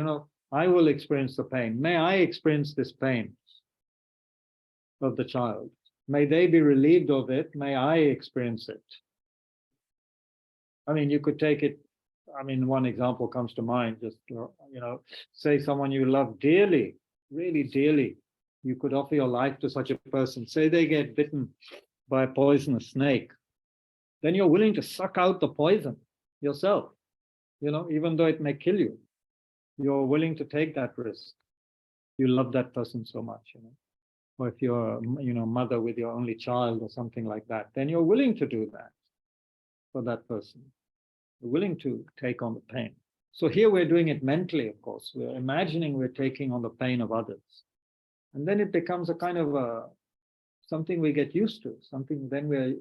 I will experience the pain. May I experience this pain of the child. May they be relieved of it. May I experience it. I mean, you could take it. I mean, one example comes to mind, just, say someone you love dearly, really dearly. You could offer your life to such a person. Say they get bitten by a poisonous snake. Then you're willing to suck out the poison yourself, even though it may kill you. You're willing to take that risk. You love that person so much, Or if you're, mother with your only child or something like that, then you're willing to do that for that person. You're willing to take on the pain. So here we're doing it mentally, of course. We're imagining we're taking on the pain of others. And then it becomes a kind of something we get used to, something then we're,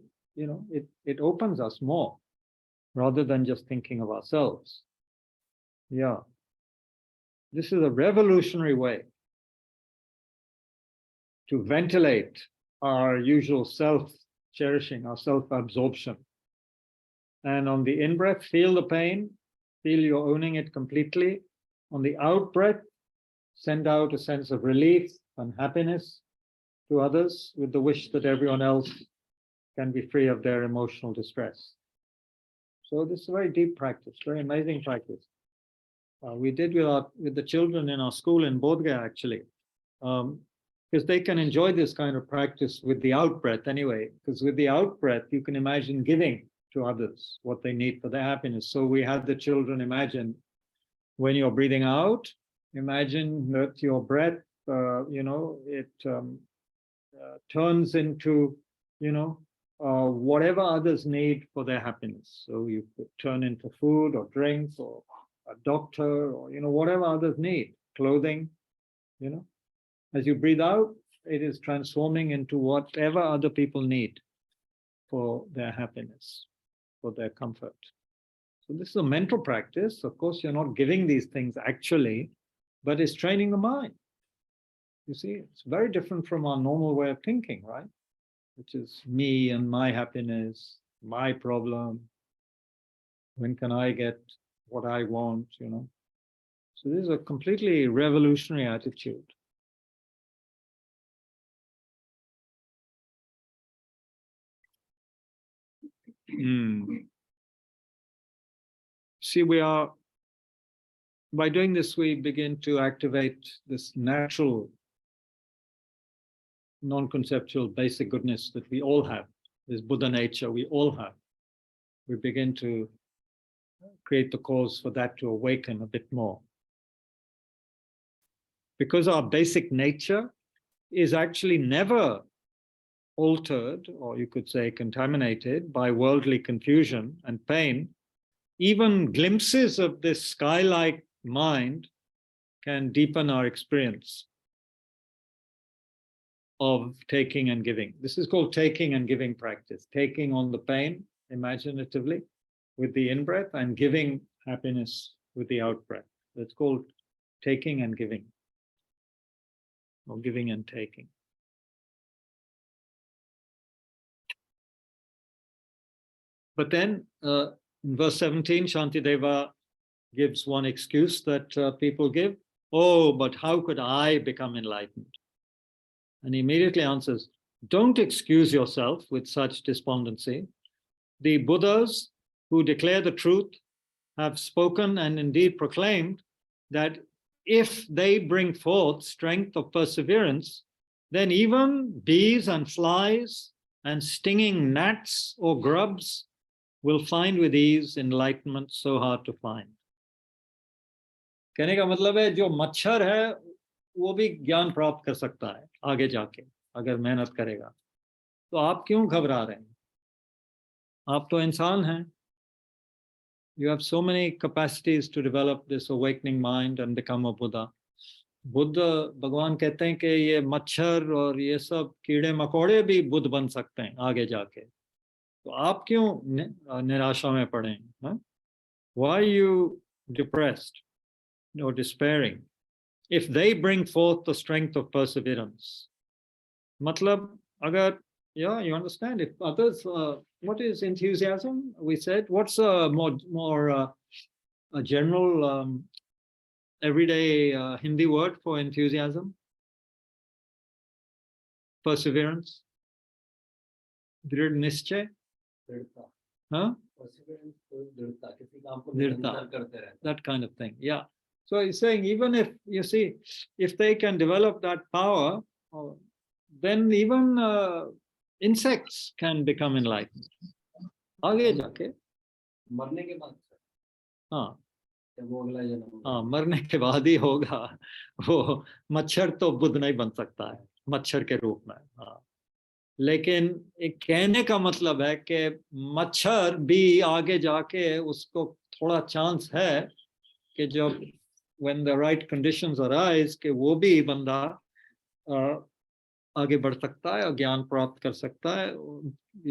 it opens us more rather than just thinking of ourselves. Yeah. This is a revolutionary way to ventilate our usual self-cherishing, our self-absorption. And on the in-breath, feel the pain, feel you're owning it completely. On the out-breath, send out a sense of relief and happiness to others with the wish that everyone else can be free of their emotional distress. So this is a very deep practice, very amazing practice. We did with the children in our school in Bodh Gaya, actually, because they can enjoy this kind of practice with the out-breath anyway, because with the out-breath, you can imagine giving to others what they need for their happiness. So we had the children imagine when you're breathing out, imagine that your breath, it turns into, whatever others need for their happiness. So you could turn into food or drinks or a doctor or, whatever others need, clothing, As you breathe out, it is transforming into whatever other people need for their happiness, for their comfort. So this is a mental practice. Of course, you're not giving these things actually, but it's training the mind. You see, it's very different from our normal way of thinking, right? Which is me and my happiness, my problem. When can I get what I want, So this is a completely revolutionary attitude. See, by doing this, we begin to activate this natural, non-conceptual, basic goodness that we all have, this Buddha nature we all have. We begin to create the cause for that to awaken a bit more. Because our basic nature is actually never altered, or you could say contaminated, by worldly confusion and pain, even glimpses of this sky-like mind can deepen our experience of taking and giving. This is called taking and giving practice. Taking on the pain imaginatively with the in-breath and giving happiness with the out-breath. That's called taking and giving, or giving and taking. But then in verse 17, Shantideva gives one excuse that people give. Oh, but how could I become enlightened? And he immediately answers, don't excuse yourself with such despondency. The Buddhas who declare the truth have spoken and indeed proclaimed that if they bring forth strength of perseverance, then even bees and flies and stinging gnats or grubs will find with ease enlightenment so hard to find. कहने का मतलब है जो मच्छर है वो भी ज्ञान प्राप्त कर सकता है आगे जाके अगर मेहनत करेगा तो आप क्यों घबरा रहे हैं आप तो इंसान हैं you have so many capacities to develop this awakening mind and become a Buddha. Buddha भगवान कहते हैं कि ये मच्छर और ये सब कीड़े मकोड़े भी बुद्ध बन सकते हैं आगे जाके तो आप क्यों निराशा में पड़े हैं Why are you depressed or despairing if they bring forth the strength of perseverance? मतलब अगर you understand if others what is enthusiasm we said what's a more a general everyday Hindi word for enthusiasm perseverance दृढ़ निश्चय that kind of thing so he's saying even if you see if they can develop that power then even insects can become enlightened आगे जाके मरने के बाद हाँ वो अगला जन्म हाँ मरने के बाद ही होगा वो मच्छर तो बुद्ध नहीं बन सकता है मच्छर के रूप में हाँ लेकिन एक कहने का मतलब है कि मच्छर भी आगे जाके उसको थोड़ा चांस है कि जब when the right conditions arise कि वो भी बंदा आगे बढ़ सकता है और ज्ञान प्राप्त कर सकता है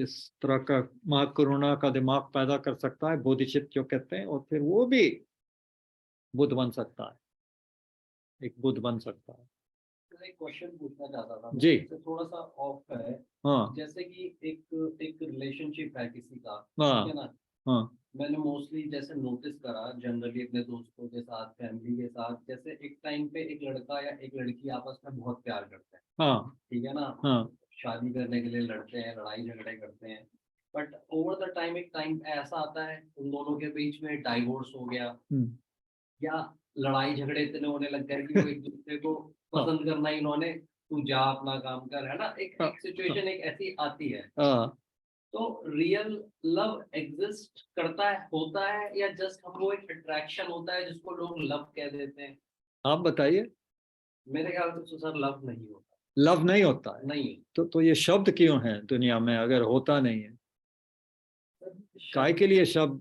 इस तरह का महाकरुणा का दिमाग पैदा कर सकता है बोधिचित्त जो कहते हैं और फिर वो भी बुद्ध बन सकता है एक बुद्ध बन सकता है। एक क्वेश्चन पूछना चाहता था जी। इससे थोड़ा सा ऑफ है। हाँ जैसे कि एक रिलेशनशिप है किसी का, हाँ ठीक है ना। हाँ मैंने मोस्टली जैसे नोटिस करा जनरली अपने दोस्तों के साथ, फैमिली के साथ, जैसे एक टाइम पे एक लड़का या एक लड़की आपस में बहुत प्यार करते हैं, हाँ ठीक है ना। हाँ शादी करने के लिए लड़ते हैं, लड़ाई झगड़े करते हैं, बट ओवर द टाइम एक टाइम ऐसा आता है उन दोनों के बीच में डाइवोर्स हो गया, या लड़ाई झगड़े इतने होने लग गए कि वो एक दूसरे को पसंद करना ही इन्होंने, तू जा अपना काम कर, है ना। एक सिचुएशन एक ऐसी आती है। हाँ। तो रियल लव एग्जिस्ट करता है, होता है, या जस्ट हम वो एक अट्रैक्शन होता है जिसको लोग लव कह देते हैं? आप बताइए। मेरे ख्याल से तो सर लव नहीं होता। लव नहीं होता है? नहीं। तो ये शब्द क्यों है दुनिया में अगर होता नहीं है? काय के लिए शब्द,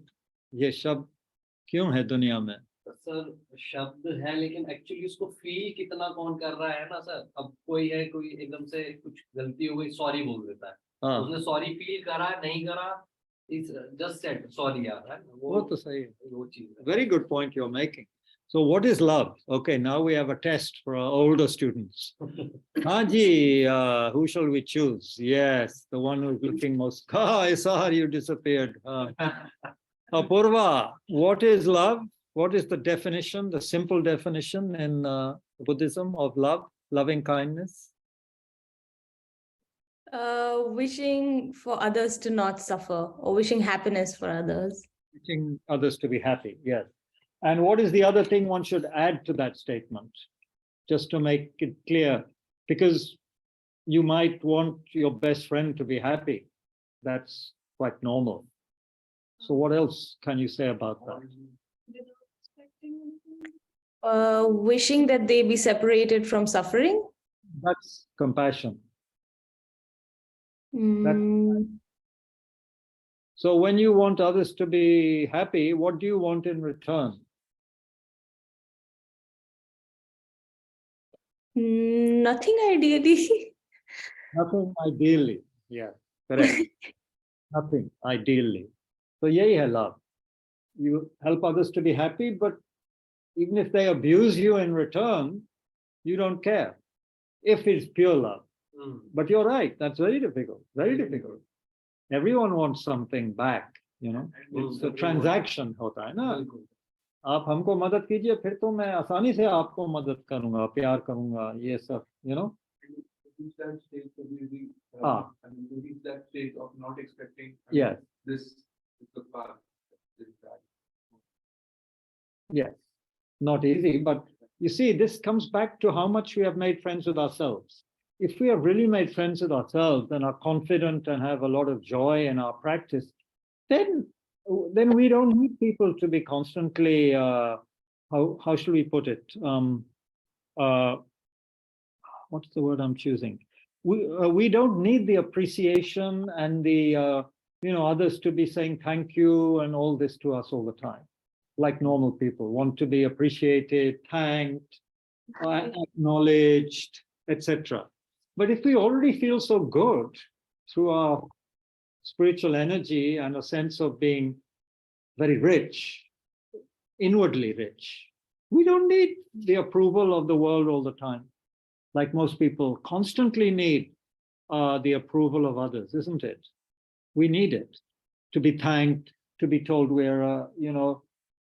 ये शब्द क्यों है दुनिया में? सर शब्द है लेकिन एक्चुअली उसको फील कितना कौन कर रहा है ना सर। अब कोई है, कोई एकदम से कुछ गलती हो गई, सॉरी बोल देता है, हाँ उसने सॉरी फील करा नहीं करा, इज जस्ट सेड सॉरी यार, है ना? वो तो सही है। वो चीज है। Very good point you're making. So what is love? Okay, now we have a test for our older students. Haji, who shall we choose? Yes, the one who's looking most. Sahar, you disappeared. Apurva, what is love? What is the definition, the simple definition in Buddhism of love, loving kindness? Wishing for others to not suffer, or wishing happiness for others. Wishing others to be happy, yes. And what is the other thing one should add to that statement, just to make it clear? Because you might want your best friend to be happy. That's quite normal. So what else can you say about that? Without expecting anything. Wishing that they be separated from suffering. That's compassion. Mm, So when you want others to be happy, what do you want in return? nothing ideally. Nothing ideally. Yeah, correct. Nothing ideally. So yahi hai love. You help others to be happy, but even if they abuse you in return, you don't care, if it's pure love. But you're right, that's very difficult, very difficult. Everyone wants something back, you know. It's a transaction hota hai na. आप हमको मदद कीजिए, फिर तो मैं आसानी से आपको मदद करूंगा, प्यार करूंगा, ये सब, you know. Reach that stage to be to reach that stage of not expecting. Yes. This is the path. This is that. Yes, not easy, but you see, this comes back to how much we have made friends with ourselves. If we have really made friends with ourselves and are confident and have a lot of joy in our practice, then we don't need people to be constantly, how should we put it? What's the word I'm choosing? We don't need the appreciation and the, others to be saying thank you and all this to us all the time. Like normal people want to be appreciated, thanked, acknowledged, etc. But if we already feel so good through our spiritual energy and a sense of being very rich, inwardly rich, we don't need the approval of the world all the time. Like most people constantly need the approval of others, isn't it? We need it to be thanked, to be told we're,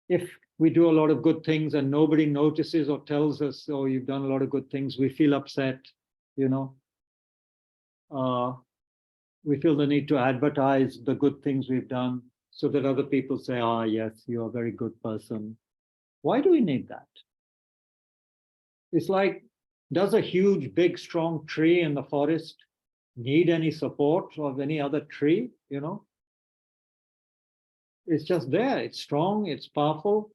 if we do a lot of good things and nobody notices or tells us, oh, you've done a lot of good things, we feel upset, we feel the need to advertise the good things we've done so that other people say, yes, you're a very good person. Why do we need that? It's like, does a huge, big, strong tree in the forest need any support of any other tree, It's just there, it's strong, it's powerful.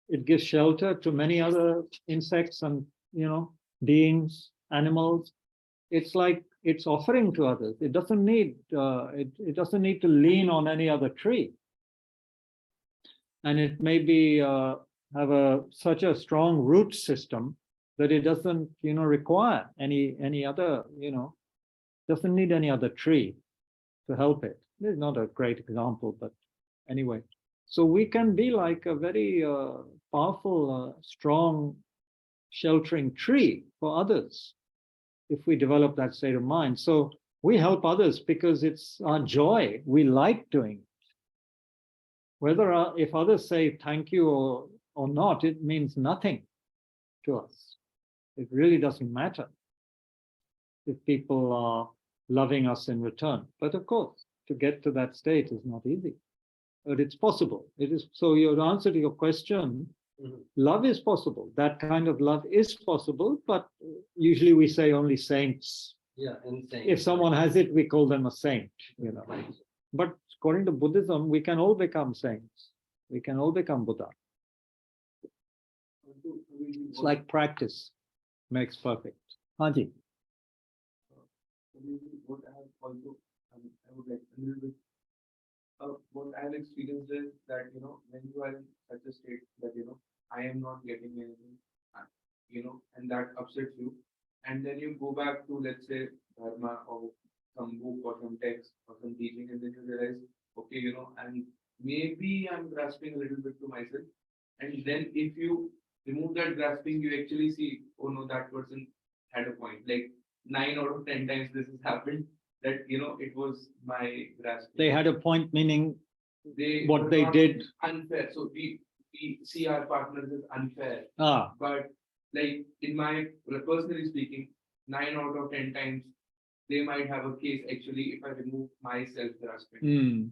It gives shelter to many other insects and, beings, animals. It's like it's offering to others. It doesn't need, it doesn't need to lean on any other tree. And it may be, have such a strong root system that it doesn't, require any other, doesn't need any other tree to help it. This is not a great example, but anyway. So we can be like a very powerful, strong sheltering tree for others if we develop that state of mind. So we help others because it's our joy. We like doing it. Whether if others say thank you or not, it means nothing to us. It really doesn't matter if people are loving us in return. But of course, to get to that state is not easy. But it's possible. It is. So your answer to your question, love is possible. That kind of love is possible, but usually we say only saints. Yeah, insane. If someone has it, we call them a saint, you know. But according to Buddhism, we can all become saints. We can all become Buddha. It's like practice makes perfect. Haji. What I have also, I would like a little bit. What I have experienced is that, you know, when you are in such a state that, you know, I am not getting anything, you know, and that upsets you. And then you go back to, let's say, Dharma or some book or some text or some teaching, and then you realize, okay, you know, and maybe I'm grasping a little bit to myself. And then if you remove that grasping, you actually see, oh no, that person had a point. Like 9 out of 10 times this has happened, that, you know, it was my grasping. They had a point, meaning what were they not did. unfair. So we see our partners as unfair. But Like in my, personally speaking, 9 out of 10 times, they might have a case actually if I remove my self-grasping.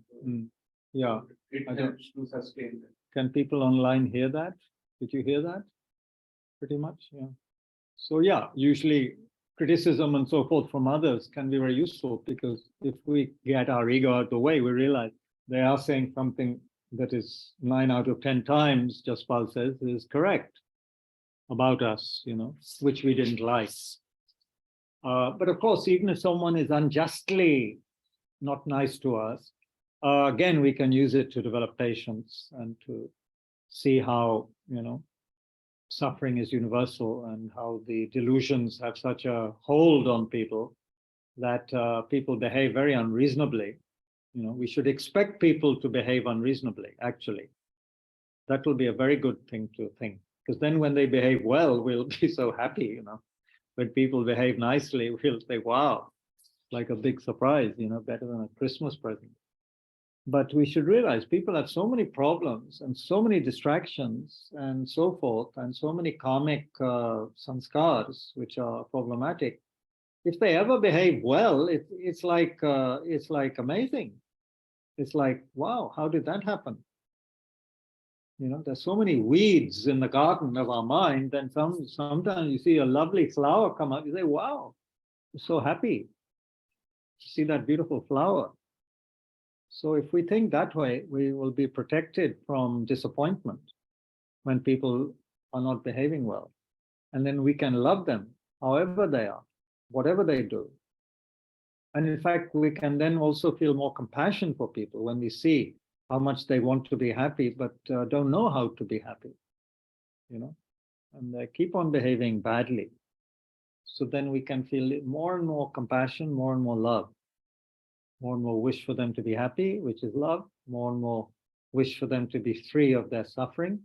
Yeah. It I helps to sustain them. Can people online hear that? Did you hear that? Pretty much, yeah. So yeah, usually criticism and so forth from others can be very useful, because if we get our ego out of the way, we realize they are saying something that is 9 out of 10 times, Jaspal says, is correct about us, you know, which we didn't like. But of course, even if someone is unjustly not nice to us, again, we can use it to develop patience and to see how, you know, suffering is universal and how the delusions have such a hold on people that people behave very unreasonably. You know, we should expect people to behave unreasonably, actually. That will be a very good thing to think, because then when they behave well, we'll be so happy, you know. When people behave nicely, we'll say, wow, like a big surprise, you know, better than a Christmas present. But we should realize people have so many problems and so many distractions and so forth, and so many karmic sanskars which are problematic. If they ever behave well, it's like amazing. It's like, wow, how did that happen? You know, there's so many weeds in the garden of our mind, and sometimes you see a lovely flower come up, you say, wow, I'm so happy to see that beautiful flower. So if we think that way, we will be protected from disappointment when people are not behaving well. And then we can love them however they are, whatever they do. And in fact, we can then also feel more compassion for people when we see how much they want to be happy, but don't know how to be happy, you know, and they keep on behaving badly. So then we can feel more and more compassion, more and more love. More and more wish for them to be happy, which is love. More and more wish for them to be free of their suffering,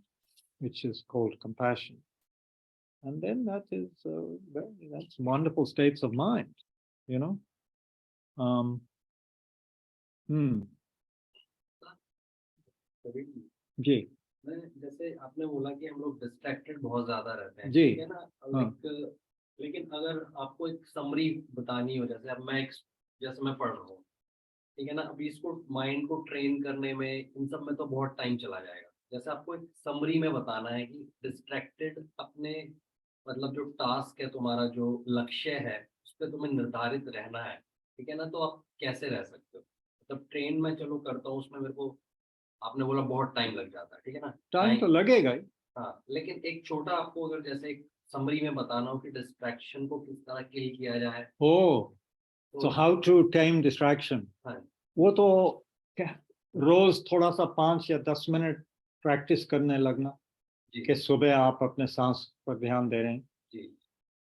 which is called compassion. And then that is that's wonderful states of mind, you know. जी जैसे आपने बोला कि हम लोग distracted बहुत ज्यादा रहते हैं, जी, ठीक है ना, लेकिन अगर आपको एक समरी बतानी हो, जैसे अब जैसे मैं पढ़ रहा हूँ, ठीक है ना, अभी इसको माइंड को ट्रेन करने में, इन सब में तो बहुत टाइम चला जाएगा। जैसे आपको एक समरी में बताना है कि डिस्ट्रैक्टेड अपने, मतलब जो टास्क है तुम्हारा, जो लक्ष्य है, उस पर तुम्हें निर्धारित रहना है, ठीक है ना, तो आप कैसे रह सकते हो? मतलब ट्रेन में चलो करता हूँ, उसमें मेरे को, आपने बोला बहुत टाइम लग जाता है, ठीक है ना, टाइम तो लगेगा ही। हाँ, लेकिन एक छोटा आपको अगर जैसे एक समरी में बताना हो कि डिस्ट्रैक्शन को किस तरह किल किया जाए। So how to tame distraction? वो तो रोज थोड़ा सा 5 या 10 मिनट प्रैक्टिस करने लगना, कि सुबह आप अपने सांस पर ध्यान दे रहे हैं,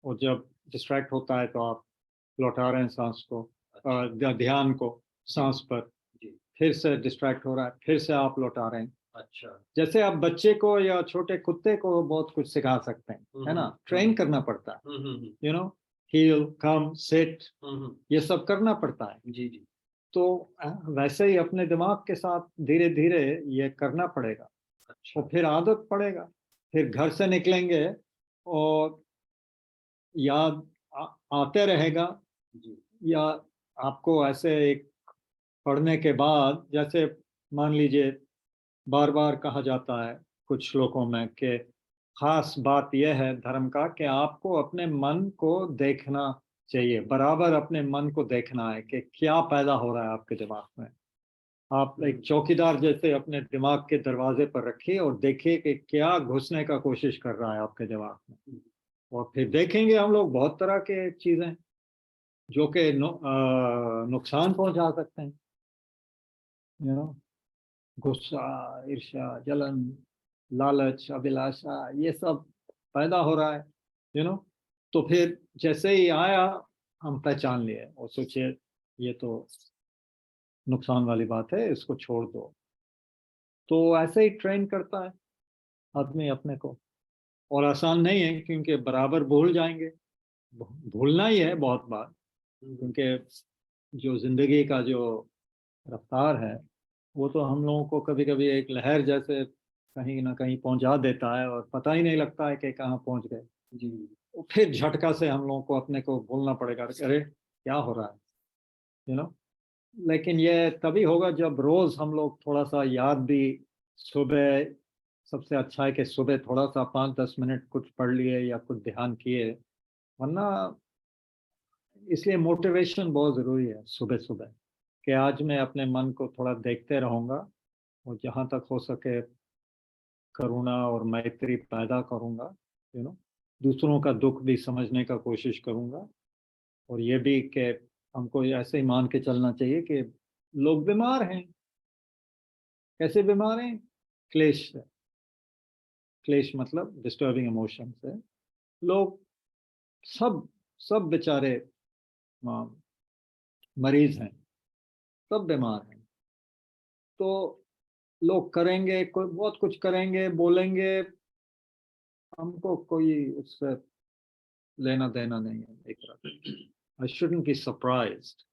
और जब डिस्ट्रैक्ट होता है तो आप लौटा रहे हैं सांस को, ध्यान को सांस पर, फिर से डिस्ट्रैक्ट हो रहा है, फिर से आप लौटा रहे हैं, अच्छा। जैसे आप बच्चे को या छोटे कुत्ते को बहुत कुछ सिखा सकते हैं, है ना, ट्रेन करना पड़ता है, you know, heel, come, sit, ये सब करना पड़ता है। जी जी। तो वैसे ही अपने दिमाग के साथ धीरे धीरे ये करना पड़ेगा। अच्छा। और फिर आदत पड़ेगा, फिर घर से निकलेंगे और याद आते रहेगा। जी। या आपको ऐसे एक पढ़ने के बाद, जैसे मान लीजिए बार बार कहा जाता है कुछ श्लोकों में कि खास बात यह है धर्म का कि आपको अपने मन को देखना चाहिए, बराबर अपने मन को देखना है कि क्या पैदा हो रहा है आपके दिमाग में। आप एक चौकीदार जैसे अपने दिमाग के दरवाजे पर रखिए और देखिए कि क्या घुसने का कोशिश कर रहा है आपके दिमाग में। और फिर देखेंगे हम लोग बहुत तरह के चीजें जो कि नुकसान पहुंचा सकते हैं, यू नो, गुस्सा, ईर्ष्या, जलन, लालच, अभिलाषा, ये सब पैदा हो रहा है, यू नो। तो फिर जैसे ही आया हम पहचान लिए और सोचे ये तो नुकसान वाली बात है, इसको छोड़ दो। तो ऐसे ही ट्रेन करता है आदमी अपने को। और आसान नहीं है क्योंकि बराबर भूल जाएंगे, भूलना ही है बहुत बार, क्योंकि जो जिंदगी का जो रफ्तार है वो तो हम लोगों को कभी कभी एक लहर जैसे कहीं ना कहीं पहुंचा देता है और पता ही नहीं लगता है कि कहाँ पहुंच गए। जी। फिर झटका से हम लोगों को अपने को भूलना पड़ेगा, अरे क्या हो रहा है, यू नो। लेकिन ये तभी होगा जब रोज हम लोग थोड़ा सा याद भी, सुबह सबसे अच्छा है कि सुबह थोड़ा सा 5-10 मिनट कुछ पढ़ लिए या कुछ ध्यान किए। वरना इसलिए मोटिवेशन बहुत जरूरी है सुबह सुबह, कि आज मैं अपने मन को थोड़ा देखते रहूंगा और जहाँ तक हो सके करुणा और मैत्री पैदा करूंगा, यू नो, दूसरों का दुख भी समझने का कोशिश करूंगा। और ये भी कि हमको ऐसे ही मान के चलना चाहिए कि लोग बीमार हैं। कैसे बीमार हैं? क्लेश से। क्लेश मतलब डिस्टर्बिंग इमोशन से। लोग सब सब बेचारे मरीज हैं, सब बीमार हैं। तो लोग करेंगे, कोई बहुत कुछ करेंगे, बोलेंगे, हमको कोई उससे लेना देना नहीं है एक तरह। I shouldn't be surprised.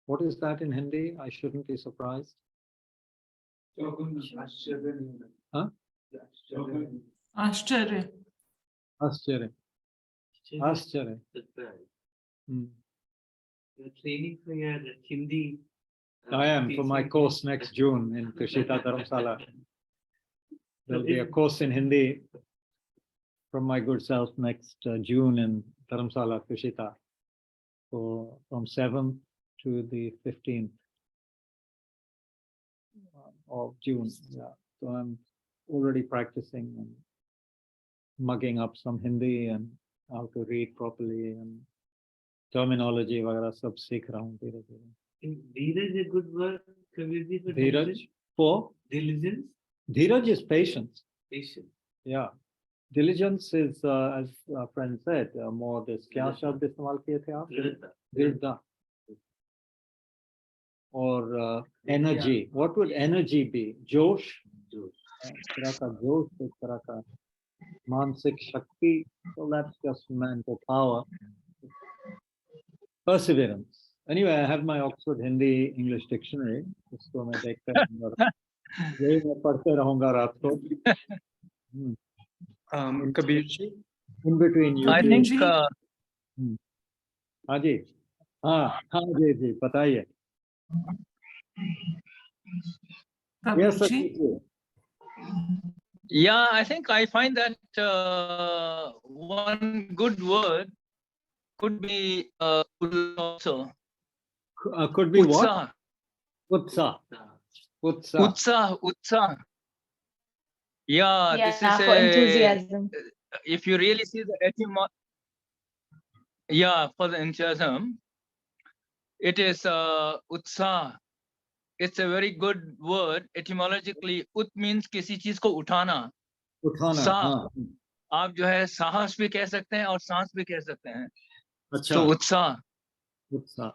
What is that in Hindi? I shouldn't be surprised. आश्चर्य नहीं होना। हाँ? आश्चर्य। आश्चर्य, आश्चर्य। You're training for your Hindi. I am for my course next June in Tushita Dharamsala. There'll be a course in Hindi from my good self next June in Dharamsala, Tushita. So from 7th to the 15th of June. Yeah. So I'm already practicing and mugging up some Hindi and how to read properly and terminology वगैरह सब सीख रहा हूँ धीरे धीरे। Dheeraj is a good word, Kabirji, for Dheeraj diligence. for Diligence. Dheeraj is patience. Patience. Yeah. Diligence is, as a friend said, more this, क्या शब्द इस्तेमाल किए थे आप? दृढ़ता. Or energy. What would energy be? जोश. एक तरह का जोश, एक तरह का मानसिक शक्ति. So that's just mental power. Perseverance. Anyway, I have my Oxford Hindi English dictionary. इसको मैं देखता रहूँगा. यही मैं पढ़ते रहूँगा रात को. Kabir ji, In between you. I think हाँ जी, हाँ जी जी बताइए. Yes, sir. Kabirji, Yeah, I think I find that one good word could be also. Could be what? Utsa. Utsa. Utsa. Yeah, this is for enthusiasm. if you really see the etymology, yeah, for the enthusiasm, it is utsa. It's a very good word. Etymologically, ut means किसी चीज को उठाना. उठाना. हाँ. आप जो है साहस भी कह सकते हैं और सांस भी कह सकते हैं. अच्छा. तो उत्साह. उत्साह.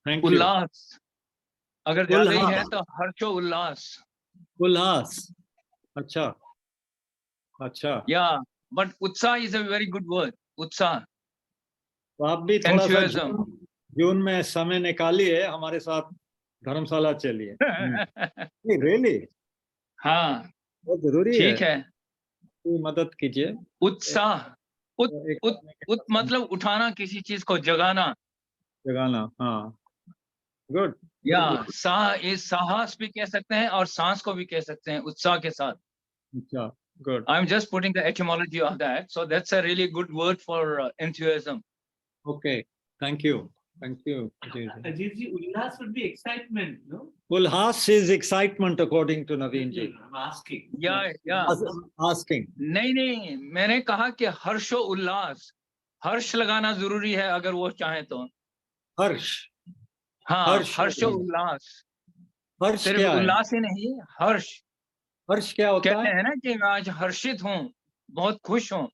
Thank you. उल्लास. अगर ज्यादा ही है तो हर्षो उल्लास. उल्लास. अच्छा, अच्छा. Yeah, but utsaha is a very good word. Utsaha, तो आप भी थोड़ा सा enthusiasm. जून में समय निकालिए, हमारे साथ धर्मशाला चलिए. नहीं, really, हाँ, बहुत जरूरी है. ठीक है. कोई मदद कीजिए. उत्साह, उत मतलब उठाना, किसी चीज को जगाना. जगाना. हाँ. गुड. या साहस भी कह सकते हैं और सांस को भी कह सकते हैं उत्साह के साथ. अच्छा. Good. I'm just putting the etymology of that. So that's a really good word for enthusiasm. Okay. Thank you. Thank you. Ajit ji, ullas would be excitement, no? Ulhas is excitement according to Naveen ji. I'm asking. Yeah. Asking. नहीं, मैंने कहा कि हर्षो उल्लास, हर्ष लगाना जरूरी है अगर वो चाहे तो. हर्ष. हाँ, हर्षो उल्लास. हर्ष सिर्फ क्या है? उल्लास ही नहीं, हर्ष. हर्ष क्या होता कहते है? हैं ना कि मैं आज हर्षित हूँ, बहुत खुश हूँ.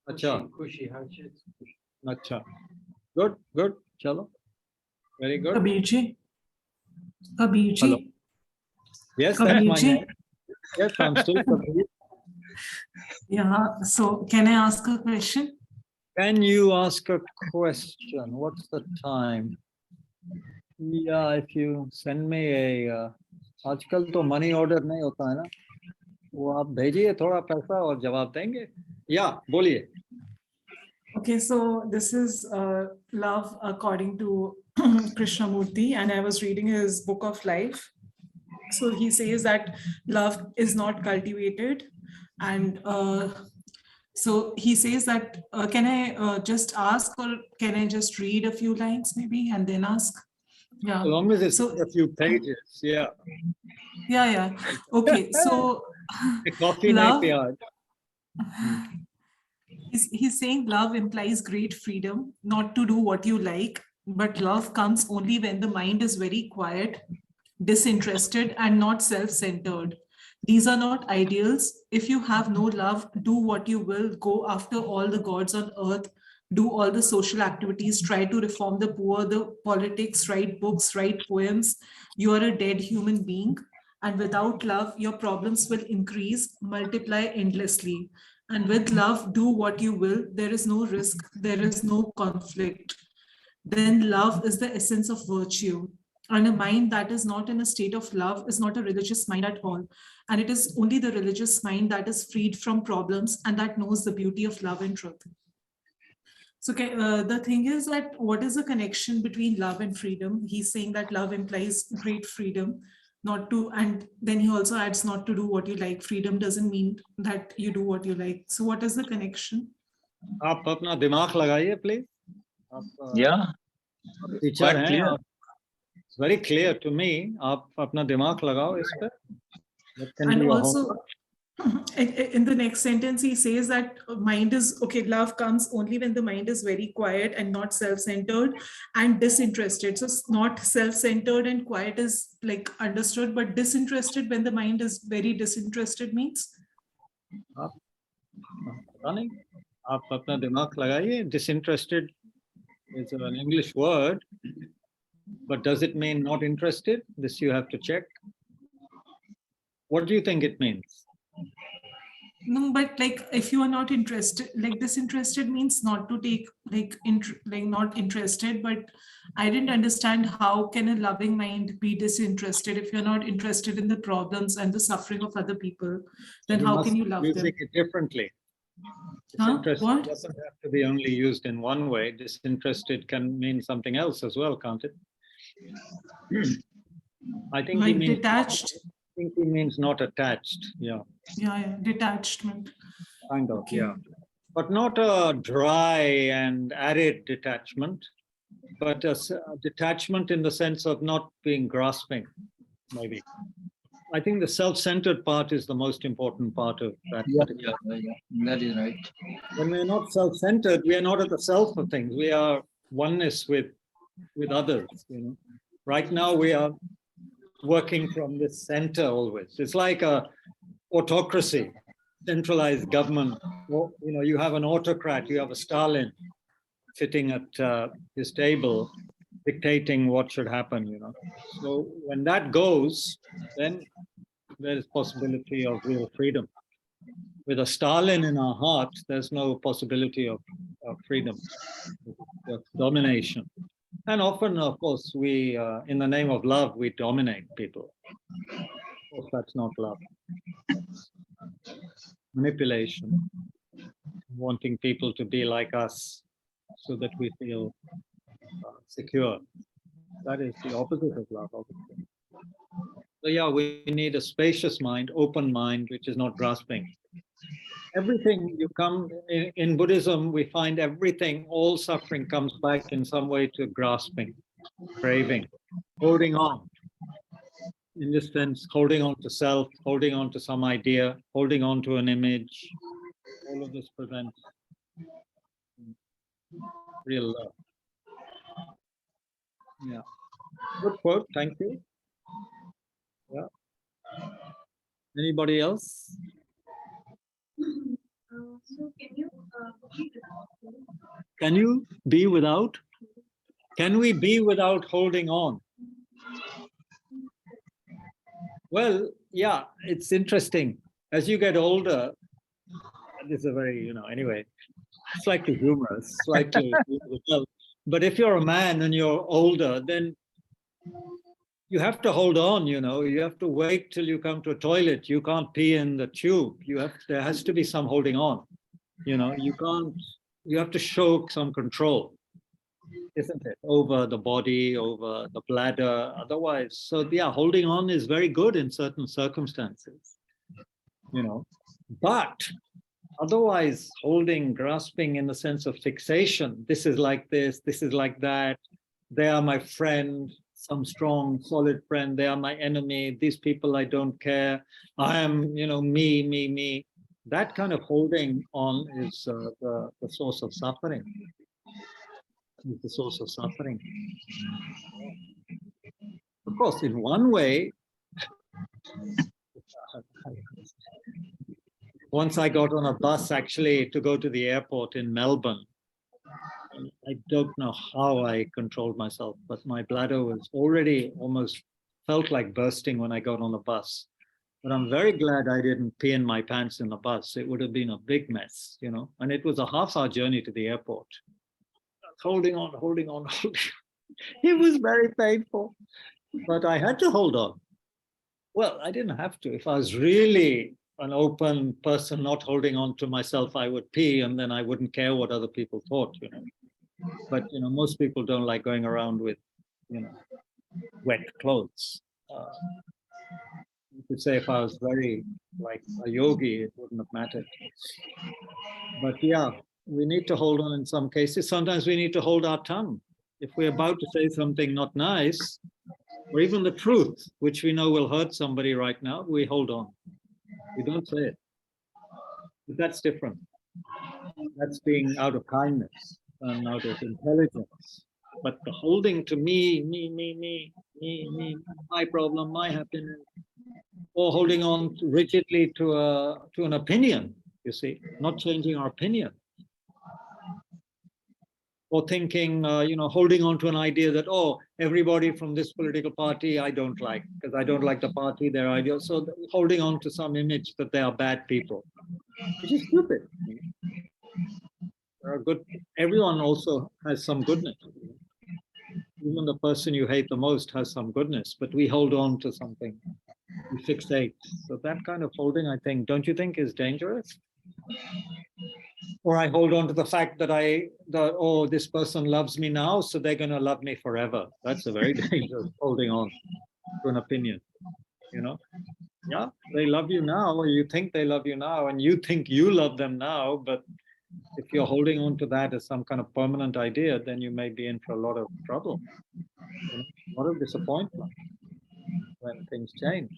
अच्छा. खुशी, हर्षित. अच्छा. Good. Good. चलो. Very good. Kabir ji. Kabir Hello. ji. Yes, that's Kabir my ji. name. Yes, I'm still Kabir. Yeah. So can I ask a question? Can you ask a question? What's the time? Yeah, if you send me a आजकल तो money order नहीं होता है ना, वो आप भेजिए थोड़ा पैसा और जवाब देंगे. या बोलिए. Okay, so this is love according to Krishnamurti, and I was reading his book of life. So he says that love is not cultivated, and so he says that can I just ask, or can I just read a few lines maybe and then ask? Yeah. As long as it's So a few pages. Yeah. yeah. Okay, so Coffee love. nahi He's saying love implies great freedom, not to do what you like, but love comes only when the mind is very quiet, disinterested, and not self-centered. These are not ideals. If you have no love, do what you will, go after all the gods on earth, do all the social activities, try to reform the poor, the politics, write books, write poems. You are a dead human being. And without love, your problems will increase, multiply endlessly. And with love, do what you will. There is no risk. There is no conflict. Then love is the essence of virtue. And a mind that is not in a state of love is not a religious mind at all. And it is only the religious mind that is freed from problems and that knows the beauty of love and truth. So the thing is that what is the connection between love and freedom? He's saying that love implies great freedom, not to, and then he also adds not to do what you like. Freedom doesn't mean that you do what you like. So what is the connection? आप अपना दिमाग लगाइए please. Yeah, teacher quite हैं. clear. It's very clear to me. आप अपना दिमाग लगाओ इस पर. And also, in the next sentence, he says that mind is, okay, love comes only when the mind is very quiet and not self-centered and disinterested. So not self-centered and quiet is like understood, but disinterested when the mind is very disinterested means? आप अपना दिमाग लगाइए. Disinterested is an English word, but does it mean not interested? This you have to check. What do you think it means? No, but like if you are not interested, like disinterested means not to take like not interested. But I didn't understand how can a loving mind be disinterested if you're not interested in the problems and the suffering of other people? Then how can you love them? Using it differently. Disinterested doesn't have to be only used in one way. Disinterested can mean something else as well, can't it? I think like he means detached. I think he means not attached. Yeah. Yeah, detachment. Kind of, Okay. yeah. But not a dry and arid detachment, but a detachment in the sense of not being grasping, maybe. I think the self-centered part is the most important part of that. Yeah, that is right. When we're not self-centered, we are not at the self of things. We are oneness with others. You know, right now we are working from this center always. It's like a autocracy, centralized government. You know, you have an autocrat, you have a Stalin sitting at his table, dictating what should happen. You know, so when that goes, then there is possibility of real freedom. With a Stalin in our heart, there's no possibility of freedom, of domination. And often, of course, we, in the name of love, we dominate people. Of course, that's not love. Manipulation, wanting people to be like us so that we feel secure. That is the opposite of love, obviously. So yeah, we need a spacious mind, open mind, which is not grasping. Everything you come in Buddhism, we find everything, all suffering comes back in some way to grasping, craving, holding on. In this sense, holding on to self, holding on to some idea, holding on to an image. All of this prevents real love. Yeah. Good quote, thank you. Yeah. Anybody else? So can you be without? Can we be without holding on? Well, yeah, it's interesting. As you get older, this is a very, anyway, slightly humorous, slightly, but if you're a man and you're older, then you have to hold on, you have to wait till you come to a toilet. You can't pee in the tube. There has to be some holding on. You have to show some control, isn't it? Over the body, over the bladder, otherwise. So yeah, holding on is very good in certain circumstances, but otherwise holding, grasping in the sense of fixation, this is like this is like that, they are my friend, some strong, solid friend, they are my enemy, these people I don't care, I am, me. That kind of holding on is the source of suffering. Is the source of suffering. Of course, in one way, once I got on a bus actually to go to the airport in Melbourne. I don't know how I controlled myself, but my bladder was already almost felt like bursting when I got on the bus. But I'm very glad I didn't pee in my pants in the bus. It would have been a big mess, and it was a half-hour journey to the airport. Holding on. It was very painful, but I had to hold on. Well, I didn't have to. If I was really an open person, not holding on to myself, I would pee and then I wouldn't care what other people thought, But, most people don't like going around with, wet clothes. You could say if I was very like a yogi, it wouldn't have mattered. But yeah, we need to hold on in some cases. Sometimes we need to hold our tongue. If we're about to say something not nice, or even the truth, which we know will hurt somebody right now, we hold on. We don't say it. But that's different. That's being out of kindness and out of intelligence. But the holding to me, my problem, my happiness, or holding on rigidly to an opinion, you see, not changing our opinion. Or thinking, holding on to an idea that, everybody from this political party I don't like, because I don't like the party, their ideals. So holding on to some image that they are bad people, which is stupid. There are good, everyone also has some goodness. Even the person you hate the most has some goodness, but we hold on to something, we fixate. So that kind of holding, I think, don't you think is dangerous? Or I hold on to the fact that this person loves me now, so they're going to love me forever. That's a very dangerous holding on to an opinion, Yeah, they love you now, or you think they love you now, and you think you love them now, but if you're holding on to that as some kind of permanent idea, then you may be in for a lot of trouble, a lot of disappointment when things change,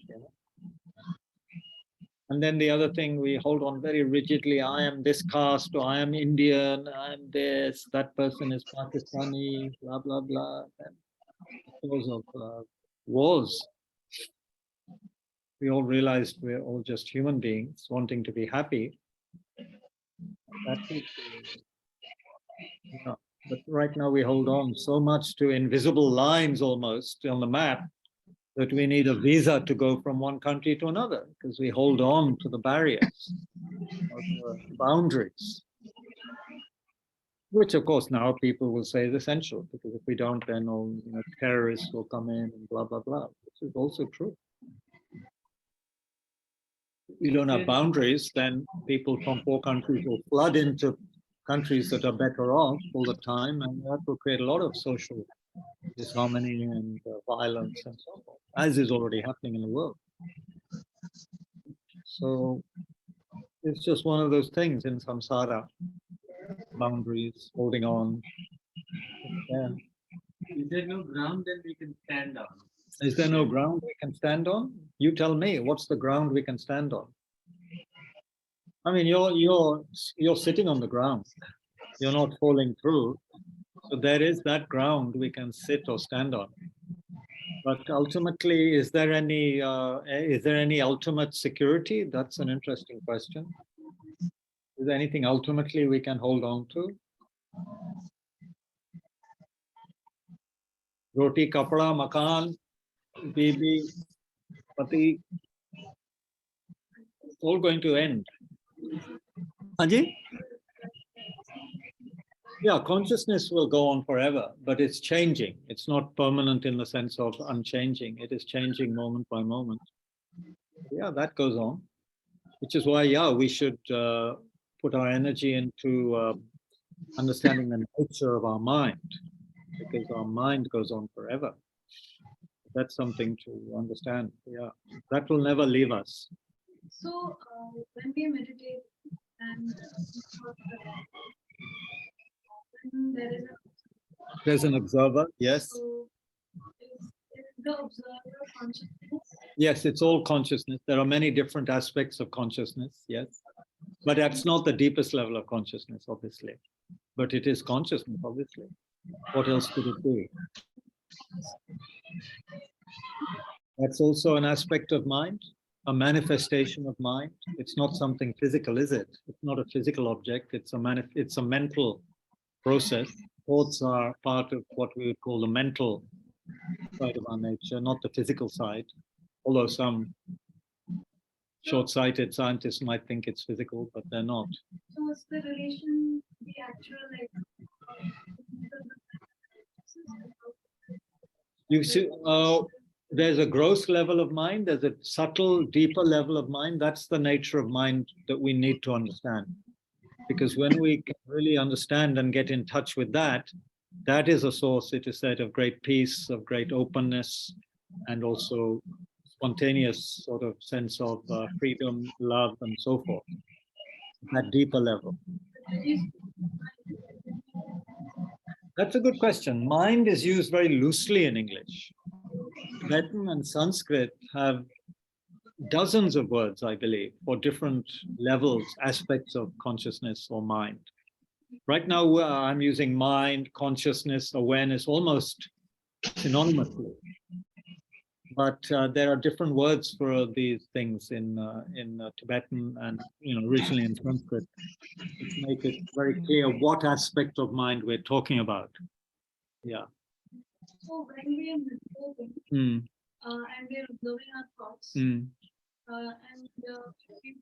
And then the other thing, we hold on very rigidly, I am this caste, or I am Indian, I am this, that person is Pakistani, blah, blah, blah. And because of wars, we all realized we're all just human beings wanting to be happy. That's it. But right now we hold on so much to invisible lines almost on the map that we need a visa to go from one country to another because we hold on to the barriers, or the boundaries, which of course now people will say is essential, because if we don't, then all terrorists will come in and blah, blah, blah, which is also true. If you don't have boundaries, then people from poor countries will flood into countries that are better off all the time, and that will create a lot of social disharmony and violence and so forth, as is already happening in the world. So it's just one of those things in samsara, boundaries, holding on. Yeah. Is there no ground that we can stand on? Is there no ground we can stand on? You tell me, what's the ground we can stand on? I mean, you're sitting on the ground. You're not falling through. So there is that ground we can sit or stand on. But ultimately, is there any ultimate security? That's an interesting question. Is there anything ultimately we can hold on to? Roti, kapda, makan, bibi, pati, it's all going to end. Anji? Yeah, consciousness will go on forever, but it's changing. It's not permanent in the sense of unchanging. It is changing moment by moment. Yeah, that goes on, which is why, yeah, we should put our energy into understanding the nature of our mind, because our mind goes on forever. That's something to understand. Yeah, that will never leave us. So when we meditate and There's an observer, yes. So is the observer consciousness? Yes, it's all consciousness. There are many different aspects of consciousness, yes. But that's not the deepest level of consciousness, obviously. But it is consciousness, obviously. What else could it be? That's also an aspect of mind, a manifestation of mind. It's not something physical, is it? It's not a physical object. It's a mental process. Thoughts are part of what we would call the mental side of our nature, not the physical side. Although some short-sighted scientists might think it's physical, but they're not. So what's the relation, the actual You see, there's a gross level of mind, there's a subtle, deeper level of mind. That's the nature of mind that we need to understand. Because when we can really understand and get in touch with that, that is a source, it is said, of great peace, of great openness, and also spontaneous sort of sense of freedom, love, and so forth. That deeper level. That's a good question. Mind is used very loosely in English. Tibetan and Sanskrit have dozens of words, I believe, for different levels, aspects of consciousness or mind. Right now, I'm using mind, consciousness, awareness almost synonymously. But there are different words for these things in Tibetan and originally in Sanskrit, which make it very clear what aspect of mind we're talking about. Yeah. So when we are meditating and we are observing our thoughts, and we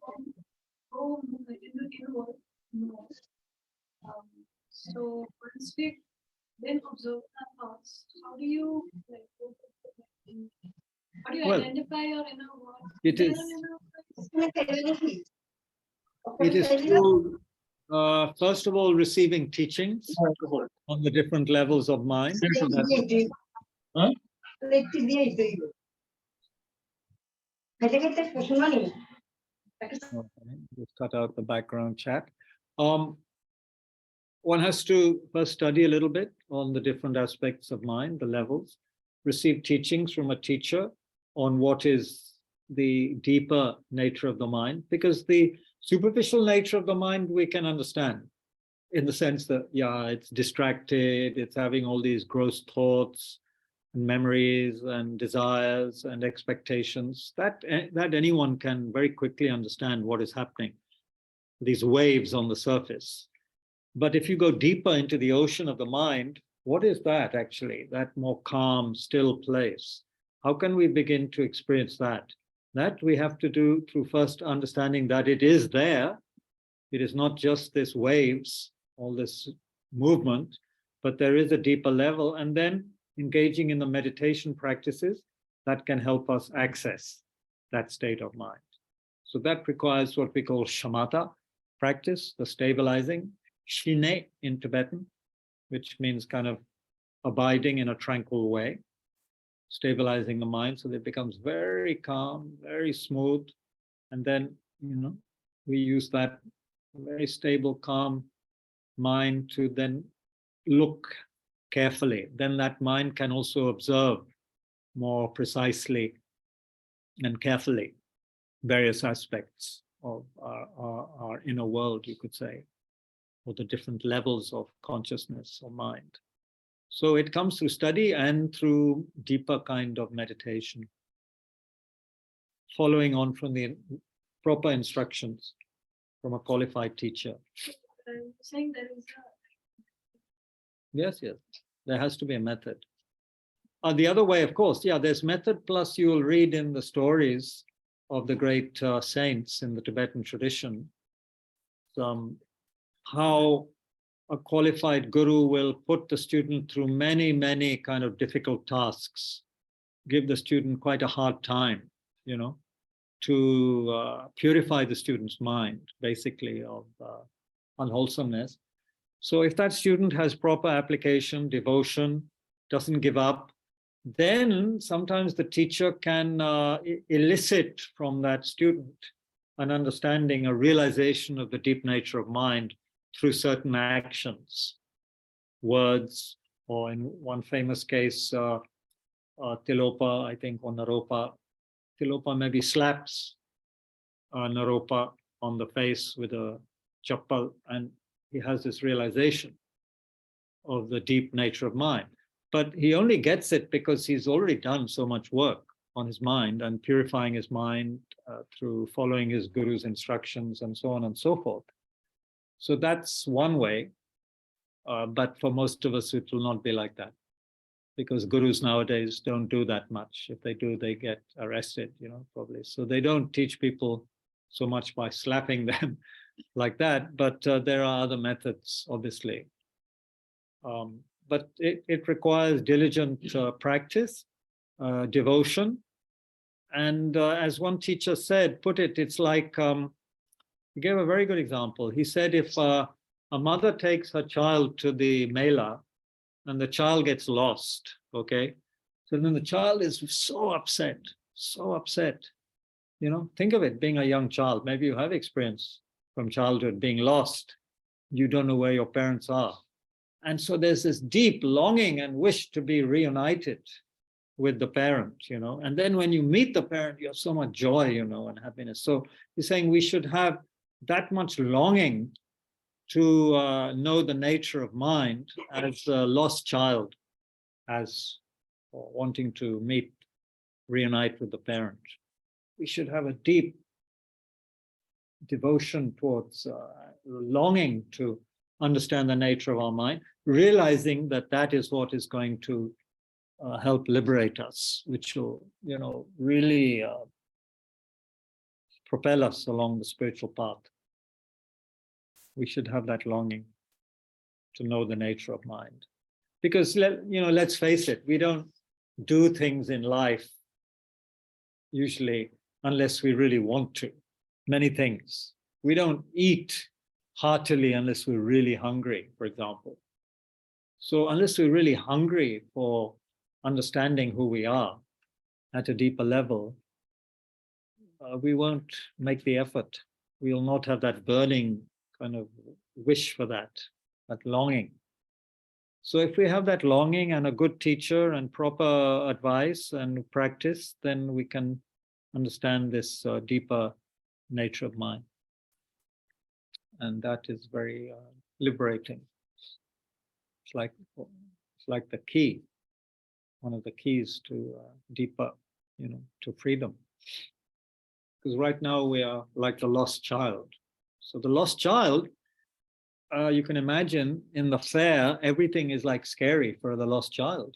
go inward more. So once we then observe our thoughts, how do you identify your inner world? It is through, first of all, receiving teachings on the different levels of mind. Okay, just cut out the background chat. One has to first study a little bit on the different aspects of mind, the levels, receive teachings from a teacher on what is the deeper nature of the mind, because the superficial nature of the mind we can understand in the sense that, yeah, it's distracted, it's having all these gross thoughts and memories and desires and expectations. That anyone can very quickly understand what is happening, these waves on the surface. But if you go deeper into the ocean of the mind, what is that actually? That more calm, still place. How can we begin to experience that? That we have to do through first understanding that it is there. It is not just this waves, all this movement, but there is a deeper level, and then engaging in the meditation practices that can help us access that state of mind. So that requires what we call shamatha practice, the stabilizing, shine in Tibetan, which means kind of abiding in a tranquil way, stabilizing the mind so that it becomes very calm, very smooth. And then, we use that very stable, calm mind to then look carefully. Then that mind can also observe more precisely and carefully various aspects of our inner world, you could say, or the different levels of consciousness or mind. So it comes through study and through deeper kind of meditation, following on from the proper instructions from a qualified teacher. Saying there is Yes, there has to be a method. The other way, of course, there's method, plus you will read in the stories of the great saints in the Tibetan tradition, how a qualified guru will put the student through many, many kind of difficult tasks, give the student quite a hard time, to purify the student's mind, basically, of unwholesomeness. So if that student has proper application, devotion, doesn't give up, then sometimes the teacher can elicit from that student an understanding, a realization of the deep nature of mind through certain actions, words, or in one famous case, Tilopa, I think, or Naropa. Tilopa maybe slaps Naropa on the face with a chappal, and he has this realization of the deep nature of mind. But he only gets it because he's already done so much work on his mind and purifying his mind through following his guru's instructions and so on and so forth. So that's one way, but for most of us, it will not be like that, because gurus nowadays don't do that much. If they do, they get arrested, probably. So they don't teach people so much by slapping them like that, but there are other methods, obviously. But it requires diligent practice, devotion. And as one teacher said, it's like, he gave a very good example. He said, if a mother takes her child to the Mela and the child gets lost, okay? So then the child is so upset. Think of it being a young child. Maybe you have experience from childhood being lost. You don't know where your parents are. And so there's this deep longing and wish to be reunited with the parent, and then when you meet the parent, you have so much joy, and happiness. So he's saying we should have that much longing to know the nature of mind as a lost child, as wanting to reunite with the parent. We should have a deep devotion towards longing to understand the nature of our mind, realizing that that is what is going to help liberate us, which will, really propel us along the spiritual path. We should have that longing to know the nature of mind. Because, let's face it, we don't do things in life usually unless we really want to. Many things. We don't eat heartily unless we're really hungry, for example. So unless we're really hungry for understanding who we are at a deeper level, we won't make the effort. We will not have that burning kind of wish for that longing. So if we have that longing and a good teacher and proper advice and practice, then we can understand this deeper nature of mind. And that is very liberating. It's like the key, one of the keys to deeper, to freedom. Because right now we are like the lost child. So the lost child, you can imagine in the fair, everything is like scary for the lost child,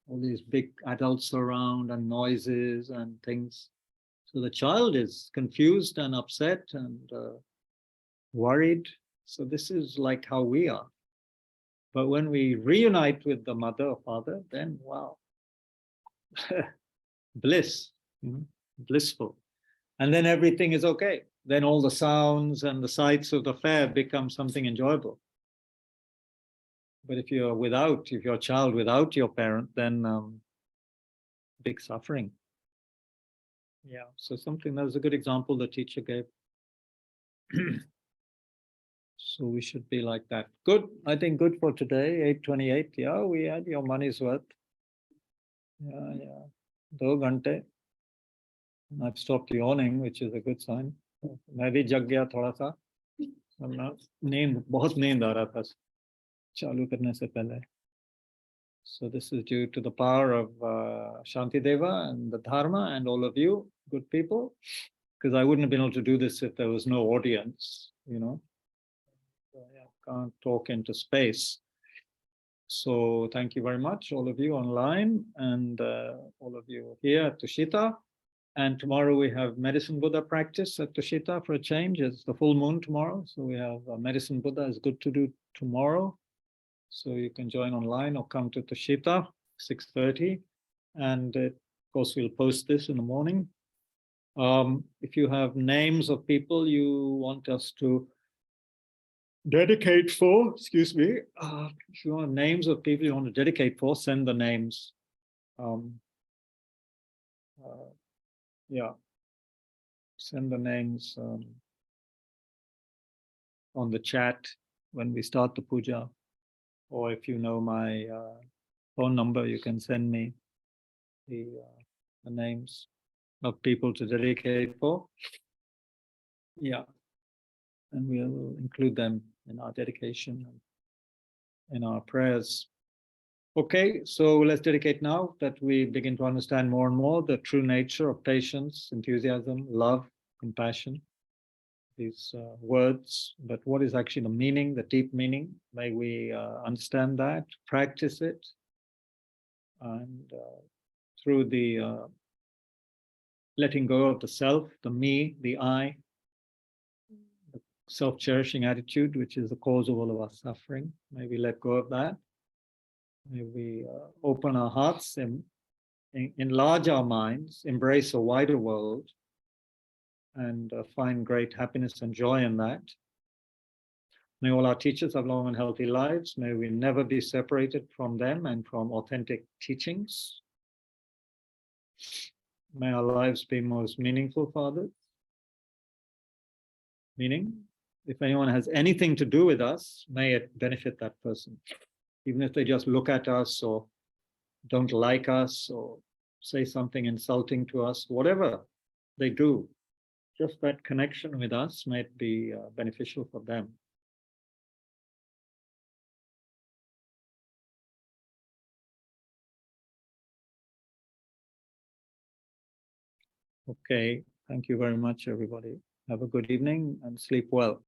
all these big adults around and noises and things. So the child is confused and upset and worried. So this is like how we are. But when we reunite with the mother or father, then wow, bliss, blissful. And then everything is okay. Then all the sounds and the sights of the fair become something enjoyable. But if you're a child without your parent, then big suffering. Yeah, so that was a good example the teacher gave. So we should be like that. Good, I think good for today, 8:28. Yeah, we had your money's worth. Yeah. 2 घंटे. I've stopped yawning, which is a good sign. मैं भी जग गया थोड़ा सा. बहुत नींद आ रहा था चालू करने से पहले. So this is due to the power of Shantideva and the Dharma and all of you, good people, because I wouldn't have been able to do this if there was no audience, So, yeah, can't talk into space. So thank you very much, all of you online and all of you here at Tushita. And tomorrow we have Medicine Buddha practice at Tushita for a change. It's the full moon tomorrow. So we have Medicine Buddha is good to do tomorrow. So you can join online or come to Tushita, 6:30. And of course, we'll post this in the morning. If you have names of people you want us to dedicate for, if you have names of people you want to dedicate for, send the names. Send the names on the chat when we start the puja. Or if you know my phone number, you can send me the names of people to dedicate for. Yeah, and we'll include them in our dedication and in our prayers. Okay, so let's dedicate now that we begin to understand more and more the true nature of patience, enthusiasm, love, compassion, these words, but what is actually the meaning, the deep meaning? May we understand that, practice it, and through the letting go of the self, the me, the I, the self-cherishing attitude, which is the cause of all of our suffering. May we let go of that. May we open our hearts and enlarge our minds, embrace a wider world, and find great happiness and joy in that. May all our teachers have long and healthy lives. May we never be separated from them and from authentic teachings. May our lives be most meaningful for others. Meaning, if anyone has anything to do with us, may it benefit that person. Even if they just look at us or don't like us or say something insulting to us, whatever they do, just that connection with us might be beneficial for them. Okay, thank you very much, everybody. Have a good evening and sleep well.